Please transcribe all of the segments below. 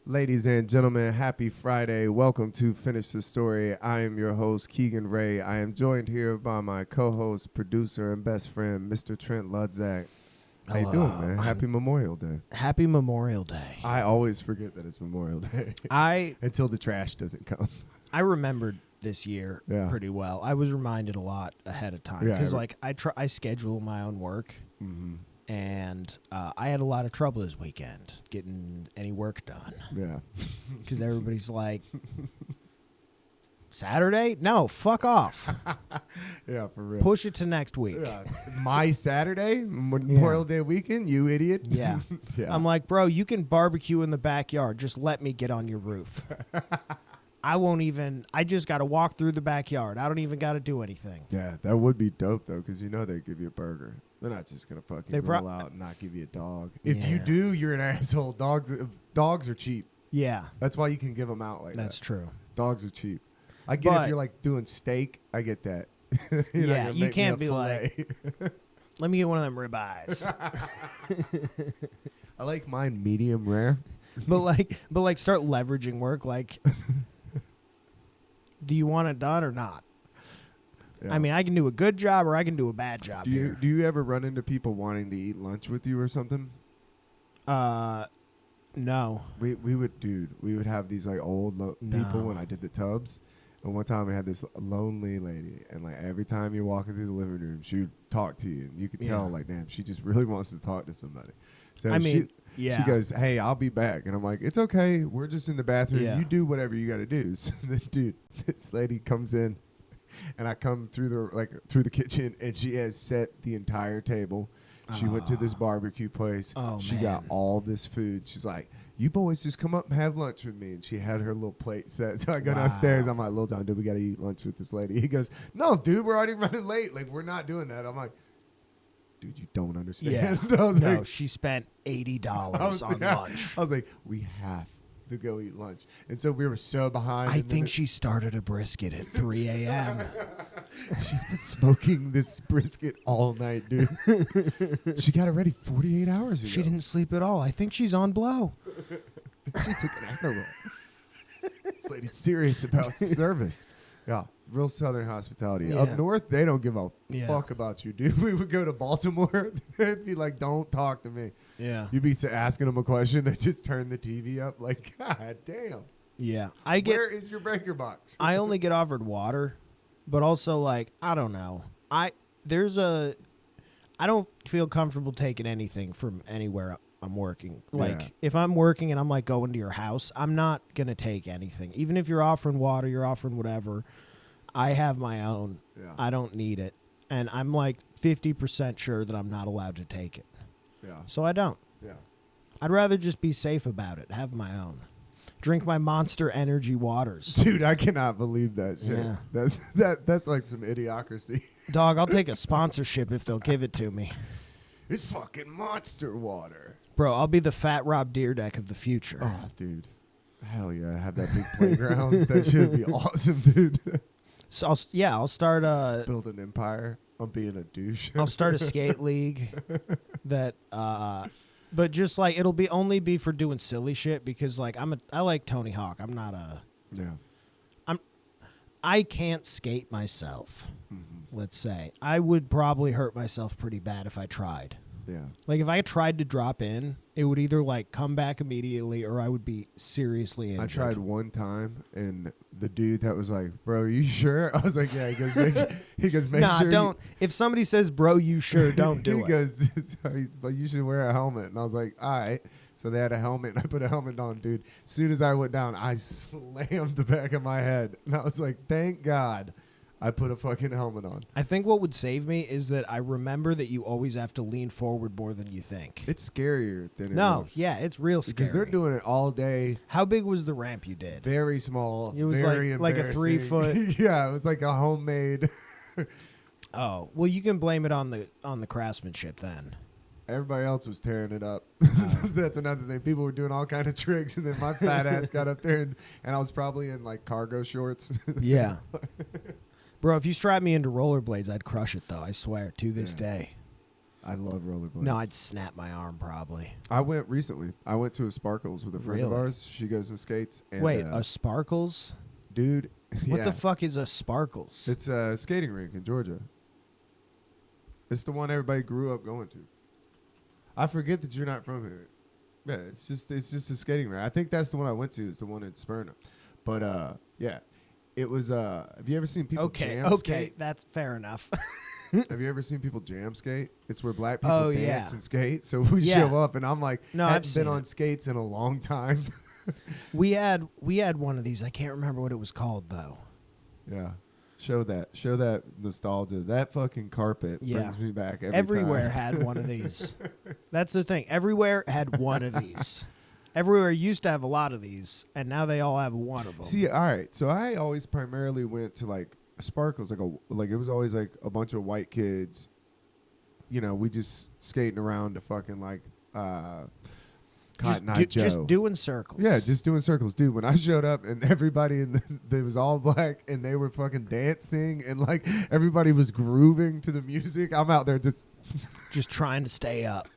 Ladies and gentlemen, happy Friday. Welcome to Finish the Story. I am your host, Keegan Ray. I am joined here by my co-host, producer, and best friend, Mr. Trent Ludzak. How you doing, man? Happy Memorial Day. Happy Memorial Day. I always forget that it's Memorial Day. Until the trash doesn't come. I remembered this year Yeah. pretty well. I was reminded a lot ahead of time Yeah, because I schedule my own work, and I had a lot of trouble this weekend getting any work done Yeah. because everybody's like, Saturday? No, fuck off. Yeah, for real. Push it to next week. Yeah. My Saturday, Memorial Day weekend, you idiot. Yeah. Yeah. I'm like, bro, you can barbecue in the backyard. Just let me get on your roof. I just got to walk through the backyard. I don't even got to do anything. Yeah, that would be dope, though, because you know they give you a burger. They're not just going to fucking roll out and not give you a dog. If you Yeah. do, you're an asshole. Dogs are cheap. Yeah, That's why you can give them out like that's that. true. Dogs are cheap. I get But- if you're like doing steak. I get that. Yeah, you can't be like. Let me get one of them ribeyes. I like mine medium rare. but start leveraging work. Like, do you want it done or not? Yeah. I mean, I can do a good job or I can do a bad job. do you ever run into people wanting to eat lunch with you or something? No. We would have these like old people No. when I did the tubs. And one time we had this lonely lady, and like every time you're walking through the living room, she would talk to you, and you could tell, like, damn, she just really wants to talk to somebody. So I mean, yeah. she goes, "Hey, I'll be back," and I'm like, "It's okay, we're just in the bathroom. Yeah. You do whatever you got to do." So then, dude, this lady comes in, and I come through the kitchen, and she has set the entire table. She went to this barbecue place. Oh, She got man. all this food. She's like, "You boys just come up and have lunch with me." And she had her little plate set. So I go downstairs. I'm like, "Lil John, dude, we got to eat lunch with this lady." He goes, "No, dude, we're already running late. Like, we're not doing that." I'm like, "Dude, you don't understand." Yeah. I was No, like, she spent $80 I was, on lunch. I was like, "We have to go eat lunch." And so we were so behind. I and then think she started a brisket at 3 a.m. she's been smoking this brisket all night, dude. She got it ready 48 hours ago. She didn't sleep at all. I think she's on blow. She took an Adderall. This lady's serious about service. Yeah, real Southern hospitality. Yeah. Up north, they don't give a Yeah. fuck about you, dude. We would go to Baltimore. They'd be like, "Don't talk to me." Yeah. You'd be asking them a question. They just turn the TV up. Like, God damn. Yeah. Where is your breaker box? I only get offered water, but also, like, I don't know. I don't feel comfortable taking anything from anywhere I'm working. Like, Yeah. if I'm working and I'm, like, going to your house, I'm not going to take anything. Even if you're offering water, you're offering whatever, I have my own. Yeah. I don't need it. And I'm, like, 50% sure that I'm not allowed to take it. Yeah. So I don't. Yeah. I'd rather just be safe about it, have my own. Drink my Monster Energy waters. Dude, I cannot believe that shit. Yeah. That's like some idiocracy. Dog, I'll take a sponsorship if they'll give it to me. It's fucking monster water. Bro, I'll be the Fat Rob Deerdeck of the future. Oh, dude. Hell yeah. Have that big playground. That should be awesome, dude. So I'll start Build an empire on being a douche. I'll start a skate league that but just like it'll be only be for doing silly shit because like I like Tony Hawk. I'm not Yeah. I can't skate myself. Mm-hmm. Let's say. I would probably hurt myself pretty bad if I tried. Yeah. Like if I tried to drop in, it would either like come back immediately or I would be seriously injured. I tried one time, and the dude that was like, "Bro, are you sure?" I was like, "Yeah." He goes, "Make nah, sure." don't. If somebody says, "Bro, you sure?" Don't do he it. goes, "But you should wear a helmet." And I was like, "All right." So they had a helmet, and I put a helmet on, dude. As soon as I went down, I slammed the back of my head, and I was like, "Thank God, I put a fucking helmet on." I think what would save me is that I remember that you always have to lean forward more than you think. It's scarier than it No, looks. yeah, it's real scary. Because they're doing it all day. How big was the ramp you did? Very small. It was very like a 3 embarrassing. foot. Yeah, it was like a homemade. Oh, well, you can blame it on the craftsmanship then. Everybody else was tearing it up. That's another thing. People were doing all kind of tricks, and then my fat ass got up there, and I was probably in like cargo shorts. Yeah. Bro, if you strap me into rollerblades, I'd crush it though. I swear, to this Yeah. day. I love rollerblades. No, I'd snap my arm probably. I went recently. I went to a Sparkles with a friend of Really? ours. She goes to skates. And, Wait, a Sparkles? dude. What yeah. the fuck is a Sparkles? It's a skating rink in Georgia. It's the one everybody grew up going to. I forget that you're not from here. Yeah, it's just a skating rink. I think that's the one I went to. Is the one in Smyrna. But yeah, it was. Have you ever seen people jam skate? That's fair enough. Have you ever seen people jam skate? It's where black people Oh, dance yeah. and skate. So we Yeah. show up, and I'm like, No, I've hadn't seen been on it. skates in a long time. we had one of these. I can't remember what it was called though. Yeah. Show that nostalgia. That fucking carpet Yeah. brings me back Everywhere time. had one of these. That's the thing. Everywhere had one of these. Everywhere used to have a lot of these, and now they all have one of them. See, all right. So I always primarily went to like Sparkles, like it was always like a bunch of white kids. You know, we just skating around to fucking like Cotton Eye Joe. Just doing circles. Yeah, just doing circles, dude. When I showed up and everybody they was all black and they were fucking dancing and like everybody was grooving to the music, I'm out there just trying to stay up.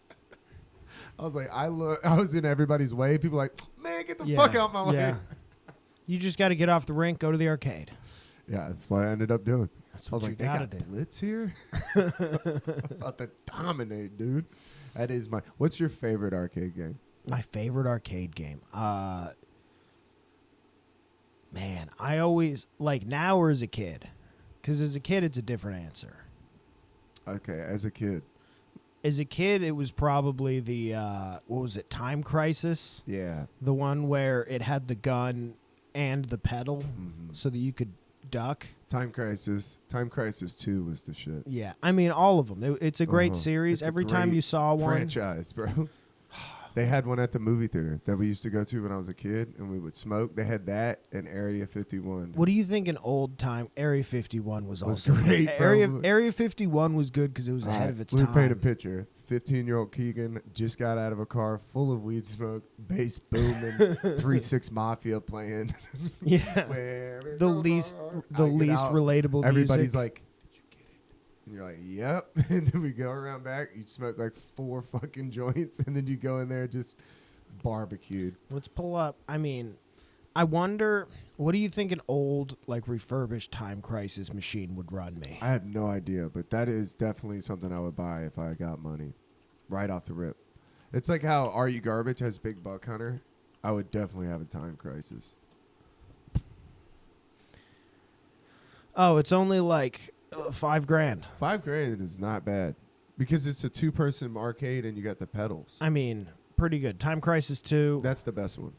I was like, I was in everybody's way. People like, man, get the Yeah, fuck out my way. yeah. You just got to get off the rink, go to the arcade. Yeah, that's what I ended up doing. That's I was what like, you they gotta got do. Blitz here? About to dominate, dude. That is what's your favorite arcade game? My favorite arcade game. Man, I always like now or as a kid, because as a kid it's a different answer. Okay, as a kid. As a kid, it was probably the what was it? Time Crisis, Yeah. the one where it had the gun and the pedal, so that you could duck. Time Crisis 2 was the shit. Yeah, I mean all of them. It's a great Uh-huh. series. It's a Every time great you saw one, franchise, bro. They had one at the movie theater that we used to go to when I was a kid, and we would smoke. They had that and Area 51. what do you think? An old time Area 51 was Was also great, bro. Area 51 was good because it was ahead of its Let me time. paint a picture. 15-year-old Keegan just got out of a car full of weed smoke, bass booming, 3-6 Mafia playing. Yeah, Where the I least get out, relatable. everybody's music. like, did you get it? And you're like, yep. And then we go around back. You smoke like 4 fucking joints, and then you go in there just barbecued. Let's pull up. I mean, I wonder, what do you think an old, like, refurbished Time Crisis machine would run me? I have no idea, but that is definitely something I would buy if I got money right off the rip. It's like how Are You Garbage has Big Buck Hunter. I would definitely have a Time Crisis. Oh, it's only like $5,000. $5,000 is not bad because it's a 2-person arcade and you got the pedals. I mean, pretty good. Time Crisis 2. That's the best one.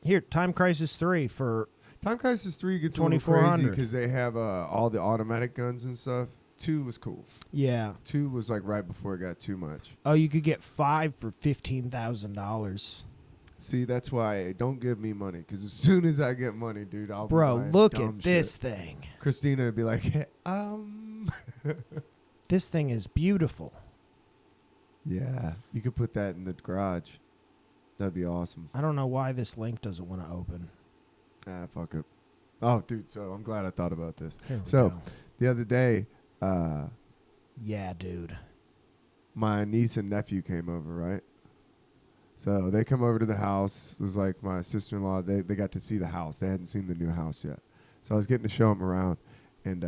Here, Time Crisis 3 for Time Crisis 3 gets a little crazy 2400. because they have all the automatic guns and stuff. 2 was cool. yeah. 2 was like right before it got too much. Oh, you could get 5 for $15,000. See, that's why don't give me money because as soon as I get money, dude, I'll be Bro, buying look dumb at this shit. thing. Christina would be like, This thing is beautiful. yeah, you could put that in the garage. That'd be awesome. I don't know why this link doesn't want to open. Ah, fuck it. Oh, dude, so I'm glad I thought about this. Here we So go. the other day, Yeah, dude. my niece and nephew came over, right? So they come over to the house. It was like my sister-in-law. They got to see the house. They hadn't seen the new house yet. So I was getting to show them around. And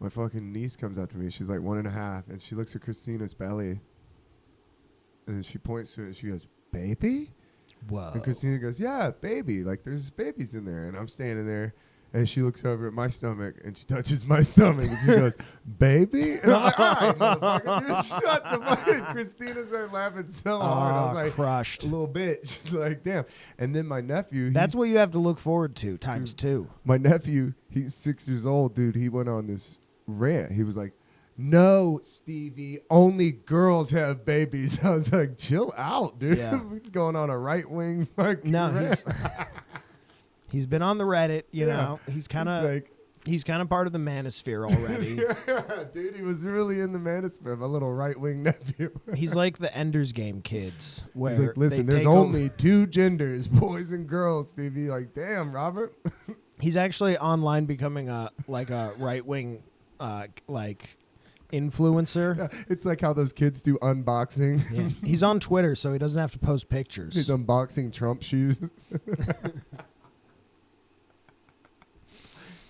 my fucking niece comes up to me. She's like 1.5. And she looks at Christina's belly. And then she points to it. And she goes, baby? Whoa. And Christina goes, yeah, baby. Like, there's babies in there. And I'm standing there. And she looks over at my stomach. And she touches my stomach. And she goes, baby? And I'm like, all right, motherfucker. Dude, shut the fuck. Christina started laughing so hard. I was like, crushed. a little bitch. Like, damn. And then my nephew. That's he's- what you have to look forward to times 2. My nephew, he's 6 years old, dude. He went on this rant. He was like, no, Stevie, only girls have babies. I was like, chill out, dude. Yeah. He's going on a right-wing fucking No, rant. he's been on the Reddit, you Yeah. know. He's kind of like, he's kind of part of the manosphere already. yeah, dude, he was really in the manosphere. My little right-wing nephew. He's like the Ender's Game kids where He's like, listen, they there's take over- only 2 genders, boys and girls, Stevie. Like, damn, Robert. He's actually online becoming a right-wing like influencer. Yeah, it's like how those kids do unboxing. Yeah. He's on Twitter, so he doesn't have to post pictures. He's unboxing Trump shoes.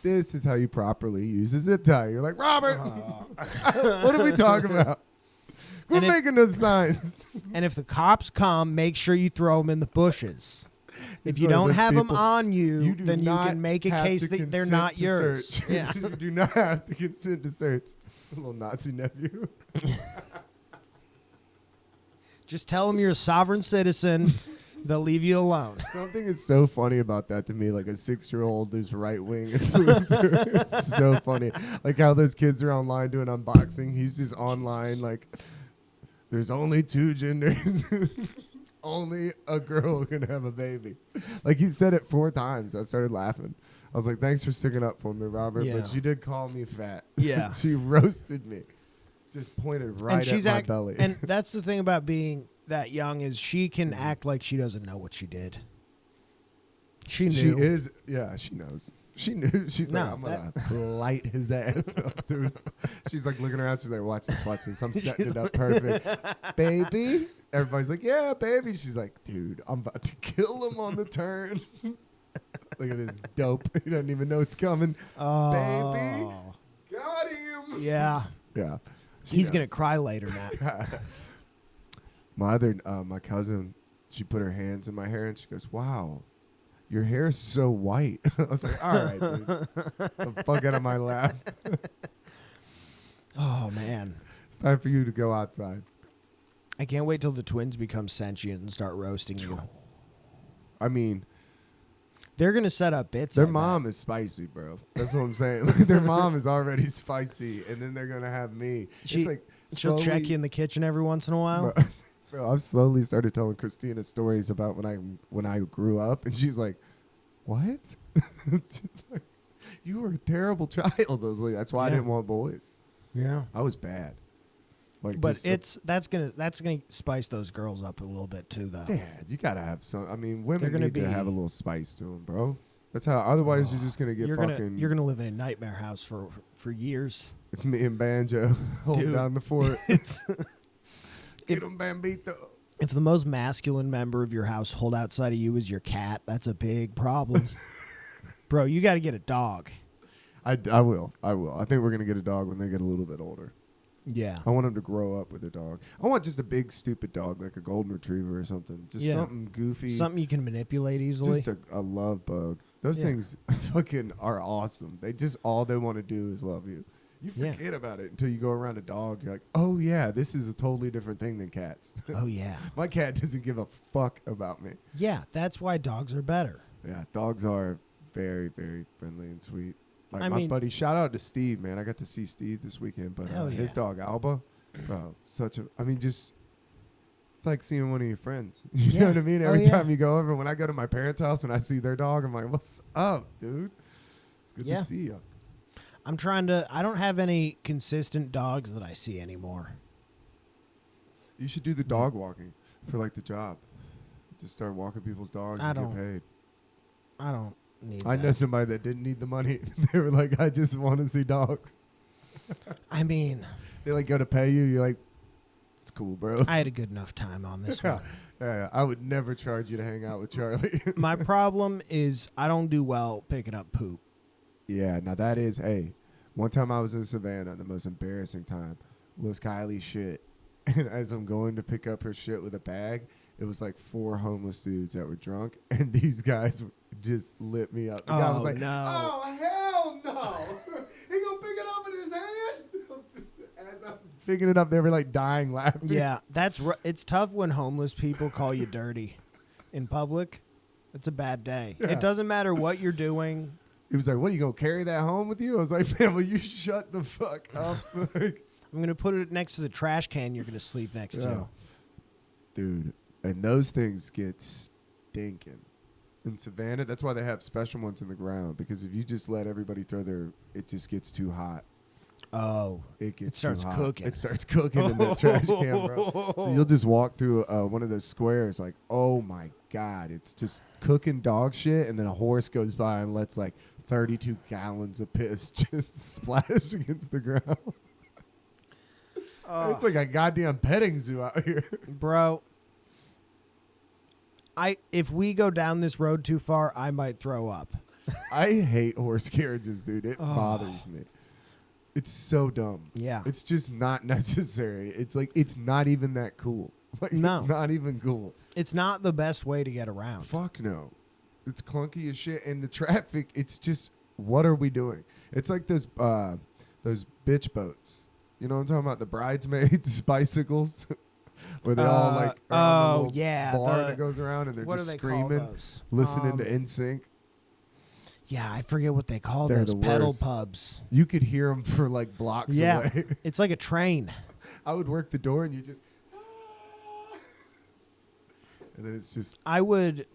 This is how you properly use a zip tie. You're like, Robert, what are we talking about? Quit And if- making those signs. And if the cops come, make sure you throw them in the bushes. If It's you one of don't those have them people- on you, do then you not can make a have case to that they're consent not to yours. search. Yeah. You do not have to consent to search. Little Nazi nephew. Just tell them you're a sovereign citizen. They'll leave you alone. Something is so funny about that to me. Like a 6-year-old who's right wing influencer. It's so funny. Like how those kids are online doing unboxing. He's just online like, there's only 2 genders. Only a girl can have a baby. Like he said it 4 times. I started laughing. I was like, thanks for sticking up for me, Robert. Yeah. But she did call me fat. Yeah. She roasted me. Just pointed right at my belly. And that's the thing about being that young is she can act like she doesn't know what she did. She knew. she is, yeah, she knows. She knew. She's No, like, I'm going to light his ass up, dude. She's like looking around. She's like, watch this. I'm setting it up perfect. Baby. Everybody's like, yeah, baby. She's like, dude, I'm about to kill him on the turn. Look at this dope. He doesn't even know it's coming. Oh. Baby. Got him. Yeah. Yeah. She He's knows. going to cry later now. My cousin, she put her hands in my hair and she goes, wow, your hair is so white. I was like, all right, dude. The fuck out of my lap. Oh, man. It's time for you to go outside. I can't wait till the twins become sentient and start roasting you. I mean, They're going to set up bits. their I bet. mom is spicy, bro. That's what I'm saying. Their mom is already spicy, and then they're going to have me. She- It's like She'll check slowly- you in the kitchen every once in a while. Bro, I've slowly started telling Christina stories about when I grew up, and she's like, what? It's just like, you were a terrible child. I was like, that's why I Yeah. didn't want boys. Yeah. I was bad. Like, But just that's gonna spice those girls up a little bit too, though. yeah, you gotta have some. I mean, women gonna need to be- have a little spice to them, bro. That's how. Otherwise, you're just gonna get You're fucking. gonna live in a nightmare house for years. It's me and Banjo holding Dude. down the fort. It's Get 'em, Bambito. if the most masculine member of your household outside of you is your cat, that's a big problem. Bro, you got to get a dog. I will. I think we're gonna get a dog when they get a little bit older. Yeah. I want them to grow up with a dog. I want just a big stupid dog, like a golden retriever or something. Just Yeah. something goofy. Something you can manipulate easily. Just a love bug. Those Yeah. things fucking are awesome. They just all they want to do is love you. You Yeah. forget about it until you go around a dog. You're like, oh yeah, this is a totally different thing than cats. Oh yeah. My cat doesn't give a fuck about me. Yeah, that's why dogs are better. Yeah, dogs are very, very friendly and sweet. Like I my mean- buddy, shout out to Steve, man. I got to see Steve this weekend, but Hell his yeah. dog Alba, bro, it's like seeing one of your friends. You Yeah. know what I mean? Oh, Every yeah. time you go over, when I go to my parents' house, when I see their dog, I'm like, what's up, dude? It's good Yeah. to see you. I don't have any consistent dogs that I see anymore. You should do the dog walking for like the job. Just start walking people's dogs I and don't get paid. I don't need I that. know somebody that didn't need the money. They were like, I just want to see dogs. I mean, They like go to pay you. You're like, it's cool, bro. I had a good enough time on this Yeah. one. Yeah, I would never charge you to hang out with Charlie. My problem is I don't do well picking up poop. Yeah, now that is, hey, one time I was in Savannah, the most embarrassing time was Kylie's shit. And as I'm going to pick up her shit with a bag, it was like 4 homeless dudes that were drunk, and these guys just lit me up. The guy was Oh, like, no. oh, hell no. He gonna pick it up in his hand? I was just, as I'm picking it up, they were like dying laughing. Yeah, it's tough when homeless people call you dirty in public. It's a bad day. Yeah. It doesn't matter what you're doing. He was like, what, are you gonna carry that home with you? I was like, man, will you shut the fuck up? Like, I'm going to put it next to the trash can you're going to sleep next Yeah. to. Dude, and those things get stinking. In Savannah, that's why they have special ones in the ground, because if you just let everybody throw it just gets too hot. Oh, It gets starts too hot. cooking. It starts cooking in the trash can, bro. So you'll just walk through one of those squares like, oh my God, it's just cooking dog shit, and then a horse goes by and lets like 32 gallons of piss just splash against the ground. It's like a goddamn petting zoo out here. Bro, if we go down this road too far, I might throw up. I hate horse carriages, dude. It bothers me. It's so dumb. Yeah. It's just not necessary. It's like it's not even that cool. Like No. it's not even cool. It's not the best way to get around. Fuck no. It's clunky as shit. And the traffic, it's just, what are we doing? It's like those bitch boats. You know what I'm talking about? The bridesmaids bicycles. Where they all like are on the little bar that goes around and they're just screaming, listening to NSYNC. Yeah, I forget what they call They're those the pedal worst. pubs. You could hear them for like blocks away. It's like a train. I would work the door and you just, and then it's just. I would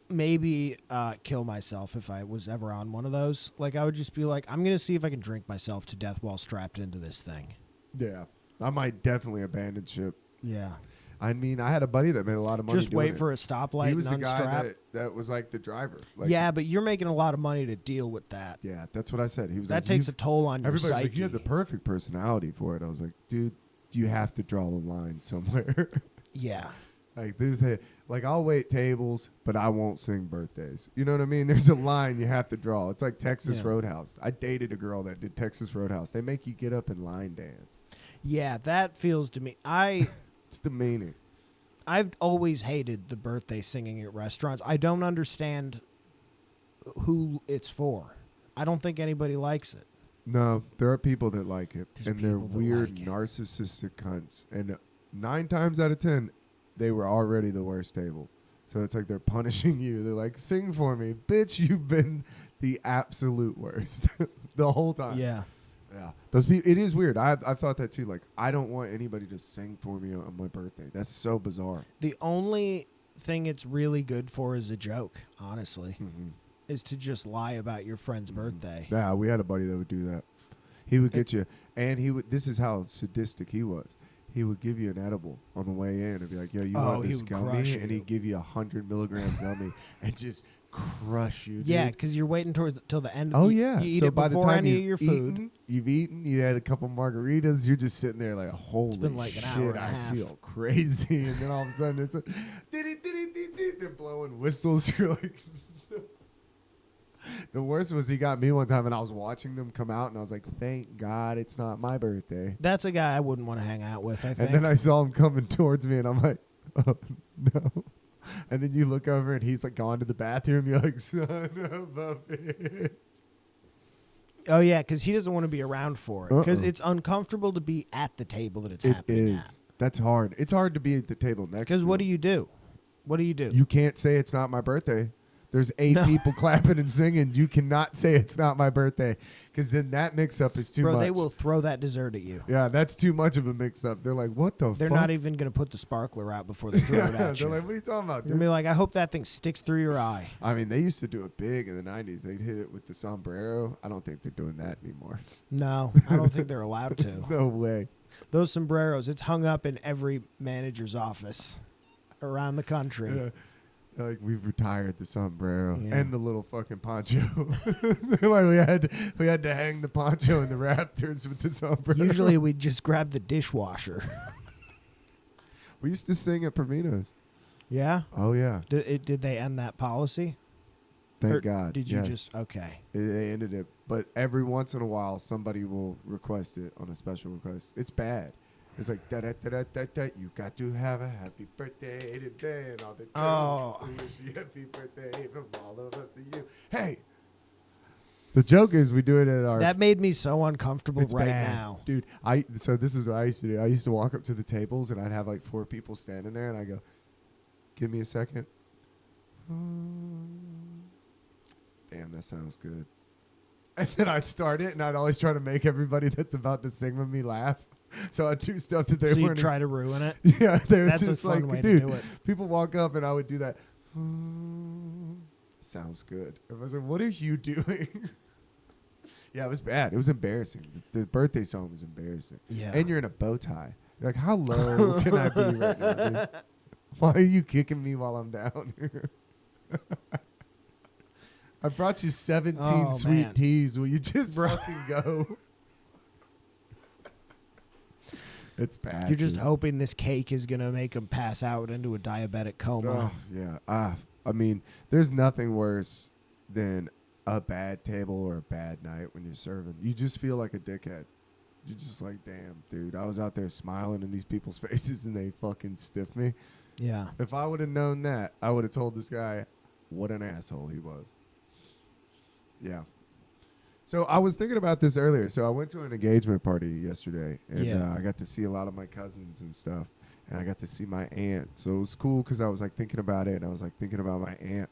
maybe kill myself if I was ever on one of those. Like, I would just be like, I'm going to see if I can drink myself to death while strapped into this thing. Yeah. I might definitely abandon ship. Yeah. I mean, I had a buddy that made a lot of money. Just wait for a stoplight. He was the and guy unstrap. that was like the driver. Like, Yeah, but you're making a lot of money to deal with that. yeah, that's what I said. He was That like, takes a toll on your everybody's psyche. like, you have the perfect personality for it. I was like, dude, you have to draw a line somewhere. Yeah. Like like I'll wait tables, but I won't sing birthdays. You know what I mean? There's a line you have to draw. It's like Texas Yeah. Roadhouse. I dated a girl that did Texas Roadhouse. They make you get up and line dance. Yeah, that feels to me. It's demeaning. I've always hated the birthday singing at restaurants. I don't understand who it's for. I don't think anybody likes it. No, there are people that like it, There's and they're people that weird, like it. narcissistic cunts. And 9 times out of 10, they were already the worst table. So it's like they're punishing you. They're like, sing for me. Bitch, you've been the absolute worst the whole time. Yeah. Yeah. Those people, it is weird. I've thought that too. Like, I don't want anybody to sing for me on my birthday. That's so bizarre. The only thing it's really good for is a joke, honestly, is to just lie about your friend's birthday. Yeah, we had a buddy that would do that. He would get you, and he would. This is how sadistic he was. He would give you an edible on the way in and be like, "Yo, you want he this would gummy?" crush And you. he'd give you 100 milligram gummy and just crush you. Yeah, dude. because you're waiting till the end. Oh you, yeah. You eat so it by the before time any of your food. you've eaten, you had a couple margaritas. You're just sitting there like, "Holy been like an shit, hour and a I half. feel crazy." And then all of a sudden it's they're blowing whistles. You're like. The worst was he got me one time and I was watching them come out and I was like, thank God it's not my birthday. That's a guy I wouldn't want to hang out with, I think. And then I saw him coming towards me and I'm like, oh, no. And then you look over and he's like gone to the bathroom. You're like, son of a bitch. Oh, yeah, because he doesn't want to be around for it. Because Uh-uh. it's uncomfortable to be at the table that it's It happening is. That's hard. It's hard to be at the table next to Because what do him. you do? What do you do? You can't say it's not my birthday. There's 8 No. people clapping and singing. You cannot say it's not my birthday because then that mix-up is too Bro, much. they will throw that dessert at you. Yeah, that's too much of a mix-up. They're like, what the They're fuck? not even going to put the sparkler out before they throw it Yeah, at they're you. like, what are you talking about, You're dude? going to be like, I hope that thing sticks through your eye. I mean, they used to do it big in the 90s. They'd hit it with the sombrero. I don't think they're doing that anymore. No, I don't think they're allowed to. No way. Those sombreros, it's hung up in every manager's office around the country. Yeah. Like, we've retired the sombrero Yeah. and the little fucking poncho. Like we had to hang the poncho in the rafters with the sombrero. Usually we'd just grab the dishwasher. We used to sing at Provino's. Yeah? Oh, yeah. Did they end that policy? Thank Or God. Did you Yes. just, okay. They ended it. But every once in a while, somebody will request it on a special request. It's bad. It's like, da-da-da-da-da-da, you got to have a happy birthday today and all the time. Oh. We wish you happy birthday from all of us to you. Hey. The joke is we do it at our... That made me so uncomfortable It's right bad. now. Dude, so this is what I used to do. I used to walk up to the tables and I'd have like 4 people standing there and I go, give me a second. Damn, that sounds good. And then I'd start it and I'd always try to make everybody that's about to sing with me laugh. So I'd do stuff that they So you weren't. try to ruin it? Yeah, they were That's a just fun like, way dude, to do it. people walk up and I would do that. Sounds good. I was like, what are you doing? Yeah, it was bad. It was embarrassing. The birthday song was embarrassing. Yeah. And you're in a bow tie. You're like, how low can I be right now, dude? Why are you kicking me while I'm down here? I brought you 17 Oh, sweet man. teas. Will you just Bro. fucking go? It's bad. You're just dude. hoping this cake is gonna make him pass out into a diabetic coma. Oh yeah. I mean, there's nothing worse than a bad table or a bad night when you're serving. You just feel like a dickhead. You're just like, damn, dude. I was out there smiling in these people's faces and they fucking stiffed me. Yeah. If I would have known that, I would have told this guy what an asshole he was. Yeah. So I was thinking about this earlier. So I went to an engagement party yesterday, and Yeah. I got to see a lot of my cousins and stuff, and I got to see my aunt. So it was cool because I was like thinking about it, and I was like thinking about my aunt.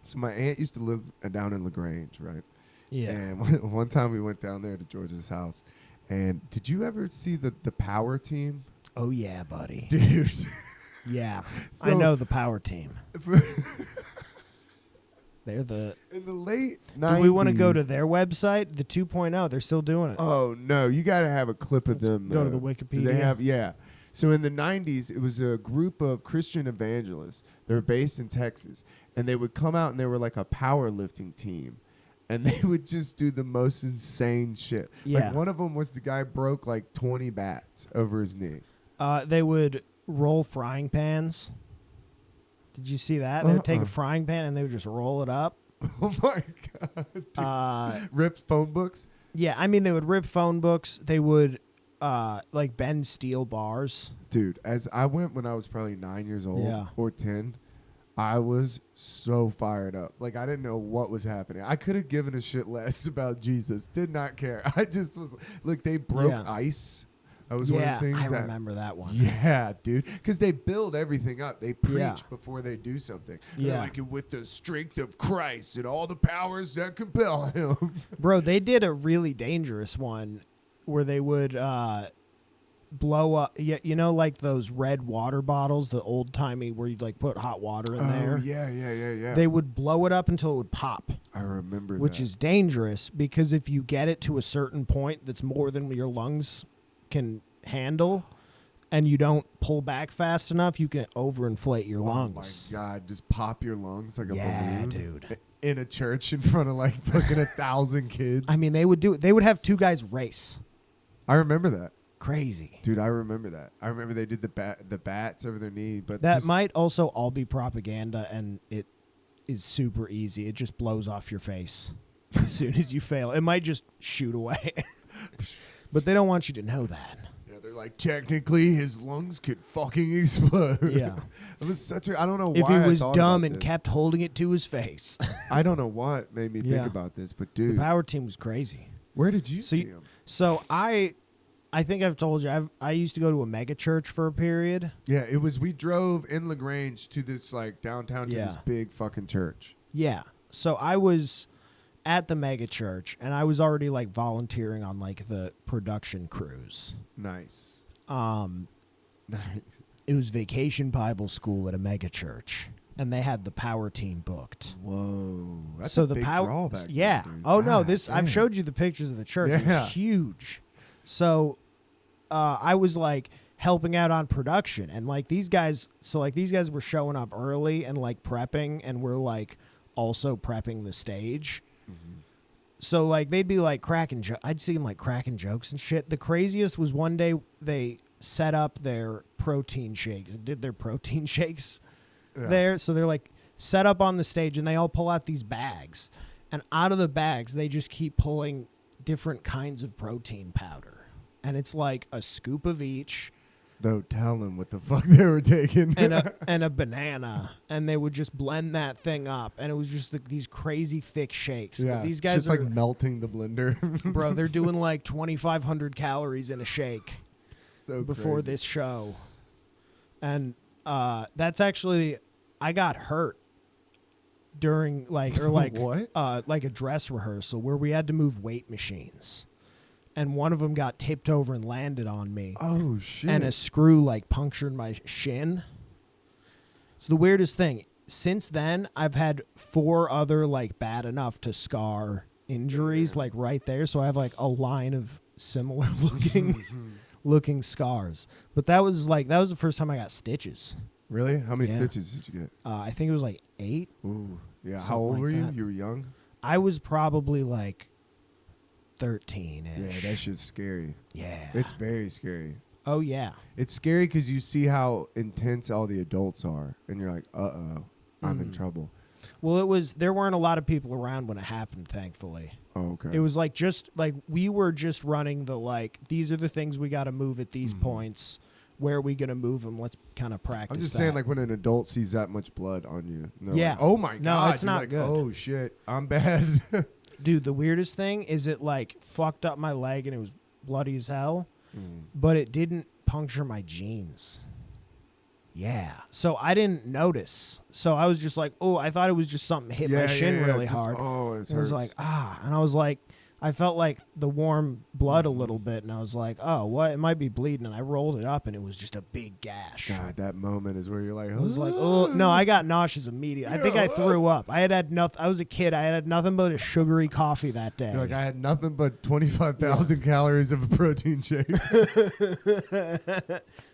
So my aunt used to live down in LaGrange, right? Yeah. And one time we went down there to George's house, and did you ever see the Power Team? Oh yeah, buddy. Dude. Yeah. So- I know the Power Team. They're the. In the late 90s. Do we want to go to their website, the 2.0? They're still doing it. Oh no, you got to have a clip of Let's them. go to the Do Wikipedia. They have, yeah. So in the 90s, it was a group of Christian evangelists. They were based in Texas, and they would come out and they were like a powerlifting team, and they would just do the most insane shit. Yeah. Like one of them was the guy broke like 20 bats over his knee. They would roll frying pans. Did you see that? They would take a frying pan and they would just roll it up. Oh my god! Dude. Ripped phone books. Yeah, I mean they would rip phone books. They would like bend steel bars. Dude, as I went when I was probably 9 years old Yeah. or 10, I was so fired up. Like, I didn't know what was happening. I could have given a shit less about Jesus. Did not care. I just was, look, they broke Yeah. ice. That was one of Yeah, the things I that, remember that one. yeah, dude. Because they build everything up. They preach Yeah. before they do something. Yeah. They're like, with the strength of Christ and all the powers that compel him. Bro, they did a really dangerous one where they would blow up. Yeah, you know, like those red water bottles, the old timey where you'd like put hot water in there. Yeah. They would blow it up until it would pop, I remember which that. is dangerous because if you get it to a certain point that's more than your lungs can handle and you don't pull back fast enough, you can overinflate your lungs. Oh my god, just pop your lungs like a Yeah, balloon. dude. In a church in front of like fucking 1,000 kids. I mean, they would do it. They would have two guys race. I remember that. Crazy. Dude, I remember that. I remember they did the bats over their knee, but That just- might also all be propaganda, and it is super easy. It just blows off your face as soon as you fail. It might just shoot away. But they don't want you to know that. Yeah, they're like, technically his lungs could fucking explode. Yeah. It was such a, I don't know If why he I was thought dumb about and this. kept holding it to his face. I don't know what made me Yeah. think about this, but The dude, Power Team was crazy. where did you So see you- him? So I think I've told you, I used to go to a mega church for a period. Yeah, it was, we drove in LaGrange to this like downtown to Yeah. this big fucking church. Yeah. So I was at the mega church, and I was already like volunteering on like the production crews. Nice. Nice. It was Vacation Bible School at a mega church, and they had the Power Team booked. Whoa. That's so a the big power, drawback. yeah. Dude. Oh no, God this I've damn. showed you the pictures of the church. It Yeah. was huge. So, I was like helping out on production, and like these guys. So like these guys were showing up early and like prepping, and we're like also prepping the stage. So like they'd be like cracking. I'd see them like cracking jokes and shit. The craziest was one day they set up their protein shakes. Did their protein shakes Yeah. there. So they're like set up on the stage, and they all pull out these bags, and out of the bags they just keep pulling different kinds of protein powder, and it's like a scoop of each. Don't tell them what the fuck they were taking. and a banana, and they would just blend that thing up, and it was just these crazy thick shakes. yeah, But these it's guys just are, like melting the blender. bro, they're doing like 2,500 calories in a shake So before crazy. this show, and that's actually I got hurt during like What? like a dress rehearsal where we had to move weight machines, and one of them got tipped over and landed on me. Oh shit! And a screw like punctured my shin. It's the weirdest thing. Since then, I've had 4 other like bad enough to scar injuries like right there. So I have like a line of similar looking scars. But that was the first time I got stitches. Really? How many Yeah. stitches did you get? I think it was like 8. Ooh, yeah. How Something old like were you? that. You were young. I was probably like Yeah, 13-ish. that shit's scary. Yeah. It's very scary. Oh yeah. It's scary because you see how intense all the adults are, and you're like, uh-oh, I'm in trouble. Well, there weren't a lot of people around when it happened, thankfully. Oh, okay. It was like just like we were just running the like these are the things we got to move at these points. Where are we gonna move them? Let's kind of practice. I'm just that. saying, like when an adult sees that much blood on you, and they're Yeah. like, oh my No, god, it's you're not like, good. Oh shit, I'm bad. Dude, the weirdest thing is it like fucked up my leg and it was bloody as hell, but it didn't puncture my jeans. Yeah. So I didn't notice. So I was just like, oh, I thought it was just something hit my shin really just, hard. Oh, it And I was like, and I was like, I felt like the warm blood a little bit, and I was like, oh, what? It might be bleeding. And I rolled it up, and it was just a big gash. God, that moment is where you're like, I was like, oh no, I got nauseous immediately. I think I threw up. I had nothing. I was a kid. I had nothing but a sugary coffee that day. You're like, I had nothing but 25,000 calories of a protein shake.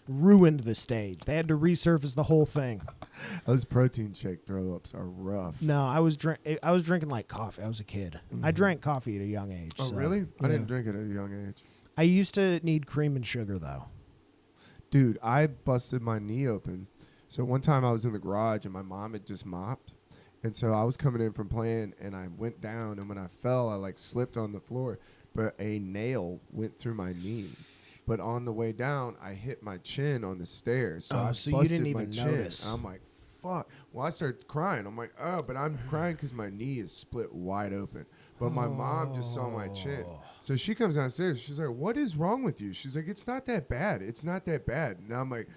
Ruined the stage. They had to resurface the whole thing. Those protein shake throw-ups are rough. No, I was drinking like coffee. I was a kid. I drank coffee at a young age. Oh, so, really? I yeah. didn't drink it at a young age. I used to need cream and sugar though. Dude, I busted my knee open. So one time I was in the garage and my mom had just mopped. And so I was coming in from playing and I went down, and when I fell, I like slipped on the floor, but a nail went through my knee. But on the way down, I hit my chin on the stairs. So I so you busted didn't my even chin. notice. I'm like, fuck. Well, I started crying. I'm like, oh, but I'm crying because my knee is split wide open. But my mom just saw my chin. So she comes downstairs. She's like, what is wrong with you? She's like, it's not that bad. It's not that bad. And I'm like,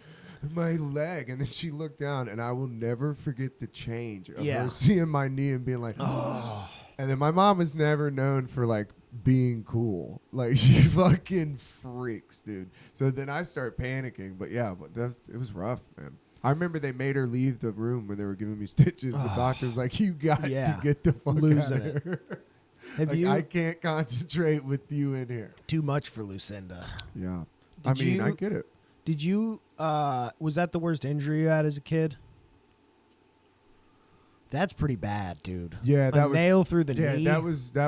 my leg. And then she looked down, and I will never forget the change of her seeing my knee and being like, oh. And then my mom was never known for like being cool. Like she fucking freaks, dude. So then I start panicking. But yeah, it was rough, man. I remember they made her leave the room when they were giving me stitches. The doctor was like, you got to get the fuck Losing out of here. Have Like, you I can't concentrate with you in here. too much for Lucinda? Yeah. Did I mean, I you- get it. Did you was that the worst injury you had as a kid? That's pretty bad, dude. Yeah, that was nail through the knee. that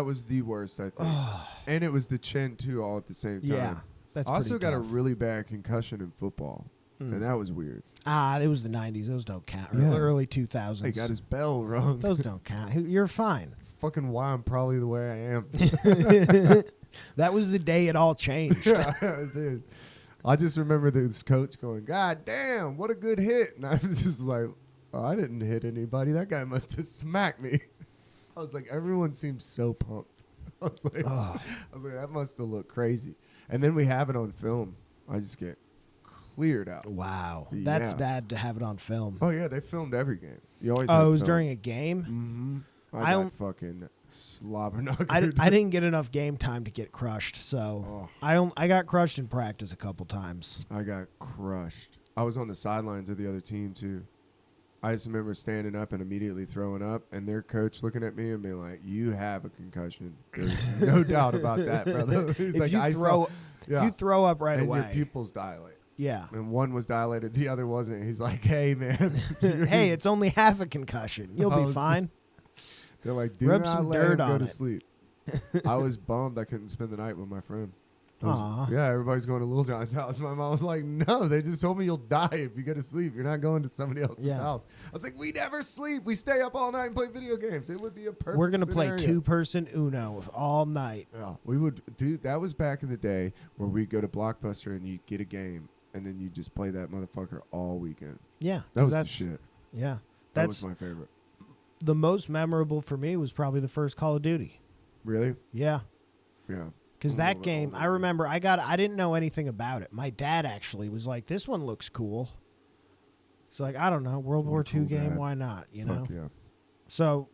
was the worst, I think. And it was the chin too, all at the same time. Yeah, that's I also pretty got a tough. really bad concussion in football, and that was weird. It was the 90s. Those don't count. Or Yeah. early 2000s. He got his bell wrong. Those don't count. You're fine. That's fucking why I'm probably the way I am. That was the day it all changed. Dude, I just remember this coach going, God damn, what a good hit. And I was just like, oh, I didn't hit anybody. That guy must have smacked me. I was like, everyone seems so pumped. I was like, that must have looked crazy. And then we have it on film. I just get cleared out. Wow. That's Yeah. bad to have it on film. Oh, yeah, they filmed every game. You always Oh, it was during a game? Mm-hmm. I I got don't- fucking slobber knockered. I didn't get enough game time to get crushed, so I got crushed in practice a couple times. I got crushed. I was on the sidelines of the other team, too. I just remember standing up and immediately throwing up, and their coach looking at me and being like, you have a concussion. There's no doubt about that, brother. He's If like, you I throw, saw, yeah. you throw up right and away. your pupils dilate. Yeah. And one was dilated, the other wasn't. He's like, hey, man. Hey, it's only half a concussion. You'll be fine. They're like, do Rub not some let dirt him go on to it. sleep. I was bummed I couldn't spend the night with my friend. Aw. Yeah, everybody's going to Lil John's house. My mom was like, no, they just told me you'll die if you go to sleep. You're not going to somebody else's Yeah. house. I was like, we never sleep. We stay up all night and play video games. It would be a perfect We're going to play scenario. two-person Uno all night. Yeah, we would do. That was back in the day where we'd go to Blockbuster and you'd get a game and then you just play that motherfucker all weekend. Yeah. That was the that's, shit. Yeah. That That's was my favorite. the most memorable for me was probably the first Call of Duty. Really? Yeah. Yeah. Because I'm a that little bit game, older I than remember I didn't know anything about it. My dad actually was like, this one looks cool. So like, I don't know, World What a War II cool game, dad. why not, you know? Fuck yeah. So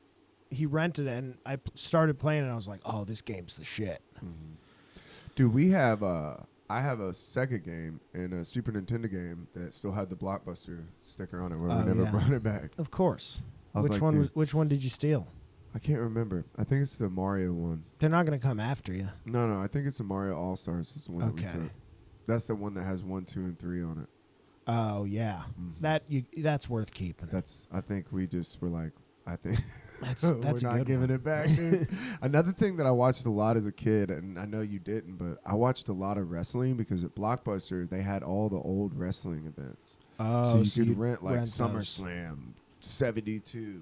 he rented it, and I started playing it, and I was like, oh, this game's the shit. Dude, we have I have a Sega game and a Super Nintendo game that still had the Blockbuster sticker on it where Oh, we never yeah. brought it back. Of course. I was Which like, one? dude, Which one did you steal? I can't remember. I think it's the Mario one. They're not going to come after you. No, I think it's the Mario All Stars. Is the one that we Okay. took. That's the one that has 1, 2, and 3 on it. Oh yeah, Mhm. that's worth keeping. I think we just were like, I think That's We're a not good giving one. it back, dude. Another thing that I watched a lot as a kid, and I know you didn't, but I watched a lot of wrestling because at Blockbuster they had all the old wrestling events. Oh, So you could you'd rent like rent those. SummerSlam 72.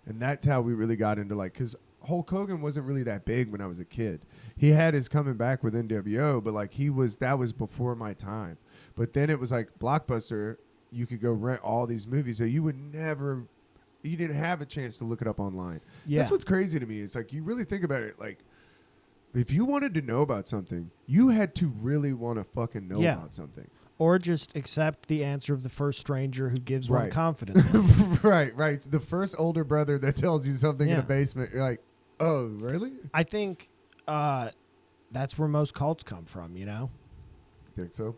And that's how we really got into like, because Hulk Hogan wasn't really that big when I was a kid. He had his coming back with NWO, but like that was before my time. But then it was like Blockbuster, you could go rent all these movies. So you didn't have a chance to look it up online. Yeah. That's what's crazy to me. It's like, you really think about it, like, if you wanted to know about something, you had to really want to fucking know Yeah. about something. Or just accept the answer of the first stranger who gives one Right. confidence. Right. The first older brother that tells you something in Yeah. a basement, you're like, oh, really? I think that's where most cults come from, you know? Think so?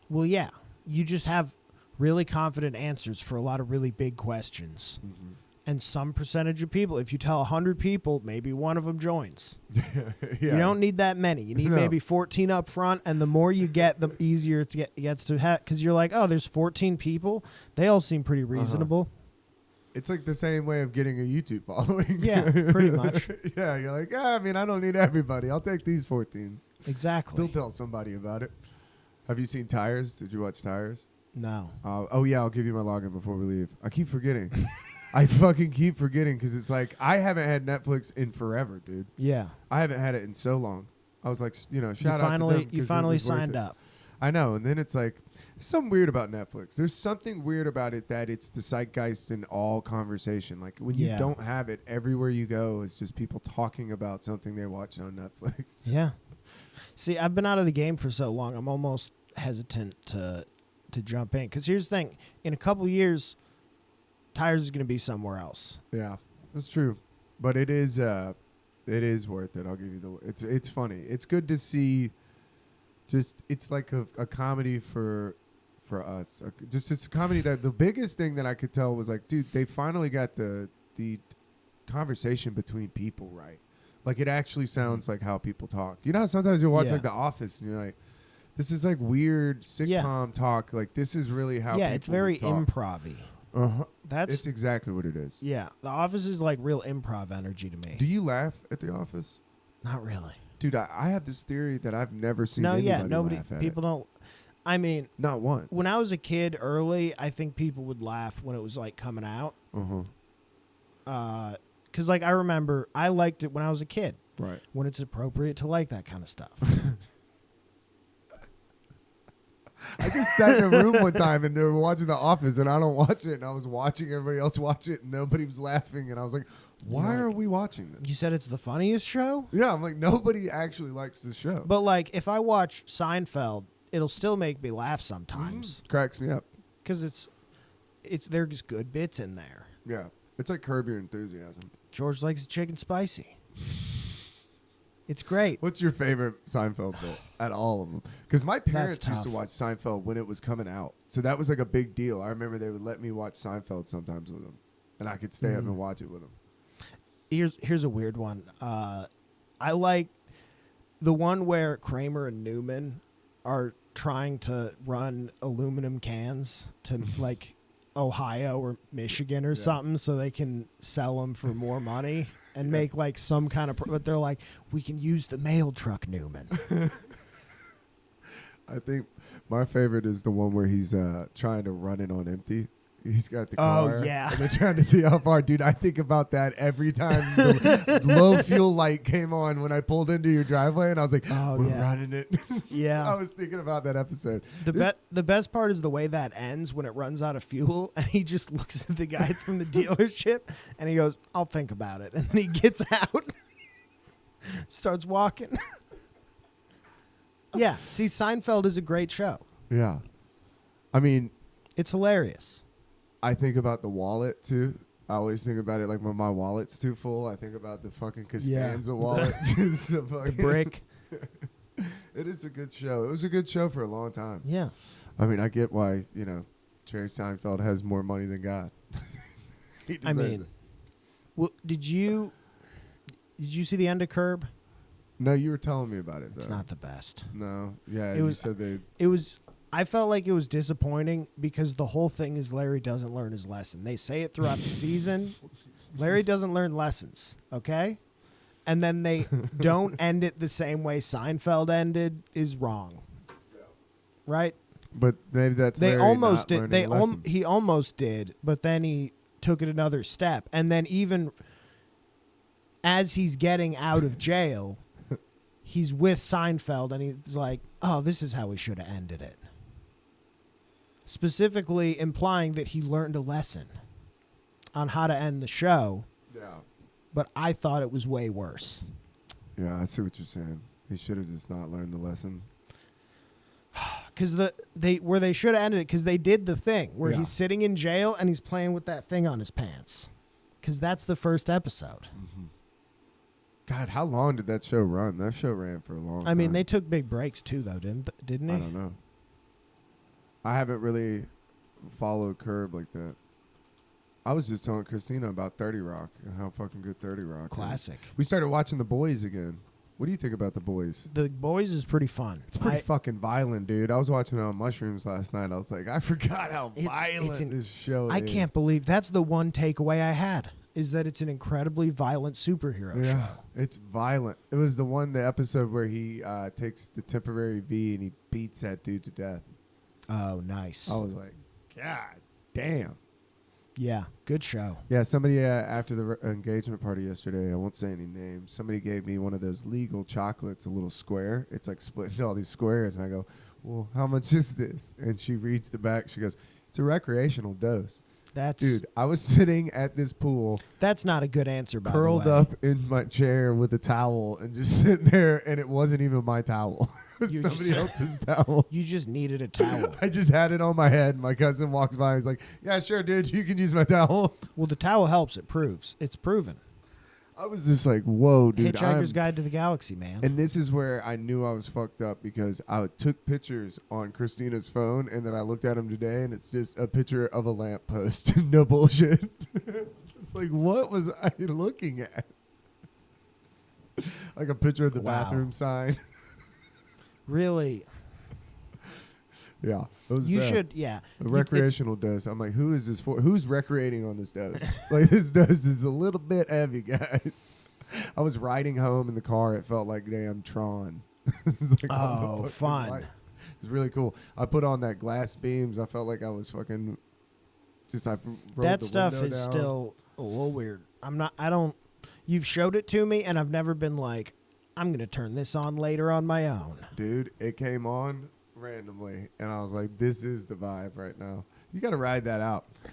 Well, yeah. You just have really confident answers for a lot of really big questions. Mm-hmm. And some percentage of people, if you tell 100 people, maybe one of them joins. Yeah. You don't need that many. You need No. maybe 14 up front, and the more you get, the easier it gets to have. Because you're like, oh, there's 14 people. They all seem pretty reasonable. It's like the same way of getting a YouTube following. Yeah, pretty much. Yeah, you're like, I mean, I don't need everybody. I'll take these 14. Exactly. Still tell somebody about it. Have you seen Tires? Did you watch Tires? No. Oh, yeah, I'll give you my login before we leave. I keep forgetting. I fucking keep forgetting because it's like, I haven't had Netflix in forever, dude. Yeah. I haven't had it in so long. I was like, shout You out to them. finally 'cause it finally was worth signed it. up. I know, and then it's like, there's something weird about Netflix. There's something weird about it that it's the zeitgeist in all conversation. Like when you Yeah. don't have it, everywhere you go, it's just people talking about something they watched on Netflix. Yeah. See, I've been out of the game for so long. I'm almost hesitant to jump in. Because here's the thing: in a couple years, Tires is going to be somewhere else. Yeah, that's true, but it is worth it. I'll give you it's funny. It's good to see. Just it's like a comedy for us. It's a comedy that the biggest thing that I could tell was like, dude, they finally got the conversation between people right. Like it actually sounds like how people talk. You know how sometimes you watch Yeah. like The Office and you're like, this is like weird sitcom talk. Like this is really how Yeah, people it's very would talk. improv-y. Uh-huh. That's It's exactly what it is. yeah. The Office is like real improv energy to me. Do you laugh at The Office? Not really. Dude, I have this theory that I've never seen No, anybody yeah, nobody. laugh at People don't. I mean, it. Not once. when I was a kid, early, I think people would laugh when it was like coming out. Uh-huh. Because like I remember, I liked it when I was a kid. Right. When it's appropriate to like that kind of stuff. I just sat in a room one time and they were watching The Office and I don't watch it and I was watching everybody else watch it and nobody was laughing and I was like, why You're are like- we watching this? You said it's the funniest show, Yeah, I'm like, nobody actually likes this show. but like if I watch Seinfeld, it'll still make me laugh sometimes Cracks me up. because it's there's good bits in there. Yeah. It's like Curb Your Enthusiasm. George likes his chicken spicy. It's great. What's your favorite Seinfeld bit at all of them? Because my parents used to tough. watch Seinfeld when it was coming out. So that was like a big deal. I remember they would let me watch Seinfeld sometimes with them. And I could stay up and watch it with them. Here's a weird one. I like the one where Kramer and Newman are trying to run aluminum cans to like Ohio or Michigan or something so they can sell them for more money and make like some kind of but they're like, we can use the mail truck, Newman. I think my favorite is the one where he's trying to run it on empty. He's got the car. yeah. And they're trying to see how far. Dude, I think about that every time the low fuel light came on when I pulled into your driveway and I was like, Oh, we're yeah. running it. I Yeah. was thinking about that episode. The best part is the way that ends when it runs out of fuel and he just looks at the guy from the dealership and he goes, I'll think about it. And then he gets out, starts walking. Yeah. See, Seinfeld is a great show. Yeah. I mean, It's hilarious. I think about the wallet too. I always think about it like when my wallet's too full. I think about the fucking Costanza wallet. Just the The brick. It is a good show. It was a good show for a long time. Yeah. I mean, I get why, Jerry Seinfeld has more money than God. He I deserves mean, it. well, did you see the end of Curb? No, you were telling me about it, though. It's not the best. No. Yeah, It you was- said they... It was. I felt like it was disappointing because the whole thing is Larry doesn't learn his lesson. They say it throughout the season, Larry doesn't learn lessons, okay? And then they don't end it the same way Seinfeld ended is wrong. Right? But maybe that's They Larry almost not did. learning He almost did, but then he took it another step. And then even as he's getting out of jail, he's with Seinfeld, and he's like, "Oh, this is how we should have ended it." Specifically implying that he learned a lesson on how to end the show, Yeah. but I thought it was way worse. Yeah, I see what you're saying. He should have just not learned the lesson. Because they should have ended it because they did the thing where Yeah. he's sitting in jail and he's playing with that thing on his pants. Because that's the first episode. God, how long did that show run? That show ran for a long time. I mean, they took big breaks too, though, didn't they? I don't know. I haven't really followed Curb like that. I was just telling Christina about 30 Rock and how fucking good 30 Rock is. Classic. We started watching The Boys again. What do you think about The Boys? The Boys is pretty fun. It's pretty fucking violent, dude. I was watching it on mushrooms last night. I was like, I forgot how It's violent this show is. I can't believe that's the one takeaway I had is that it's an incredibly violent superhero show. It's violent. It was the episode where he takes the temporary V and he beats that dude to death. Oh, nice. I was like, God damn. Yeah, good show. Yeah, somebody after the engagement party yesterday, I won't say any names, somebody gave me one of those legal chocolates, a little square. It's like split into all these squares. And I go, well, how much is this? And she reads the back. She goes, it's a recreational dose. Dude, I was sitting at this pool. That's not a good answer, by the way. Curled up in my chair with a towel and just sitting there, and it wasn't even my towel. It was somebody else's towel. You just needed a towel. I just had it on my head. My cousin walks by. He's like, yeah, sure, dude. You can use my towel. Well, the towel helps. It proves. It's proven. I was just like, whoa, dude. Hitchhiker's Guide to the Galaxy, man. And this is where I knew I was fucked up because I took pictures on Christina's phone, and then I looked at them today, and it's just a picture of a lamppost. No bullshit. It's just like, what was I looking at? Like a picture of the Wow. bathroom sign. Really? Yeah. It was You bad. should, yeah. A recreational dose. I'm like, who is this for? Who's recreating on this dose? Like, this dose is a little bit heavy, guys. I was riding home in the car. It felt like damn Tron. It's like all the Oh, fucking fun. lights. It was really cool. I put on that glass beams. I felt like I was fucking just I rolled That the stuff window is down. still a little weird. You've showed it to me, and I've never been like, I'm going to turn this on later on my own. Dude, it came on randomly, and I was like, this is the vibe right now. You got to ride that out. It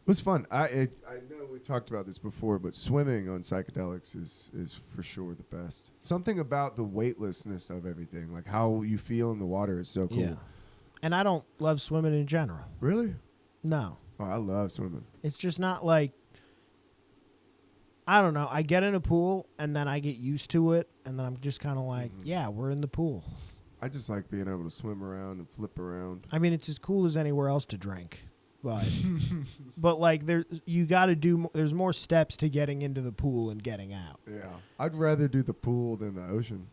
was fun. I know we talked about this before, but swimming on psychedelics is for sure the best. Something about the weightlessness of everything, like how you feel in the water is so cool. Yeah. And I don't love swimming in general. Really? No. Oh, I love swimming. It's just not like, I don't know. I get in a pool, and then I get used to it, and then I'm just kind of like, yeah, we're in the pool. I just like being able to swim around and flip around. I mean, it's as cool as anywhere else to drink. But like you got to do. There's more steps to getting into the pool and getting out. Yeah. I'd rather do the pool than the ocean.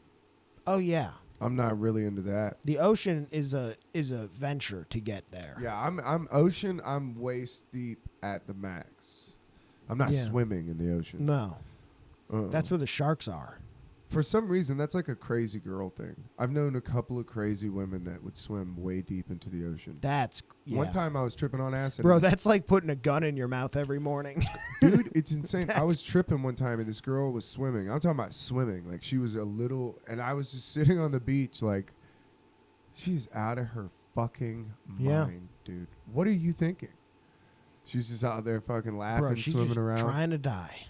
Oh yeah, I'm not really into that. the ocean is a venture to get there. Yeah, I'm ocean. I'm waist deep at the max. I'm not Yeah. swimming in the ocean. No, Uh-uh. that's where the sharks are. For some reason, that's like a crazy girl thing. I've known a couple of crazy women that would swim way deep into the ocean. That's One time I was tripping on acid. bro. That's like putting a gun in your mouth every morning. Dude, it's insane. I was tripping one time and this girl was swimming. I'm talking about swimming. Like she was a little, and I was just sitting on the beach like, she's out of her fucking Yeah. mind, dude. What are you thinking? She's just out there fucking laughing, Bro, she's swimming just around. trying to die.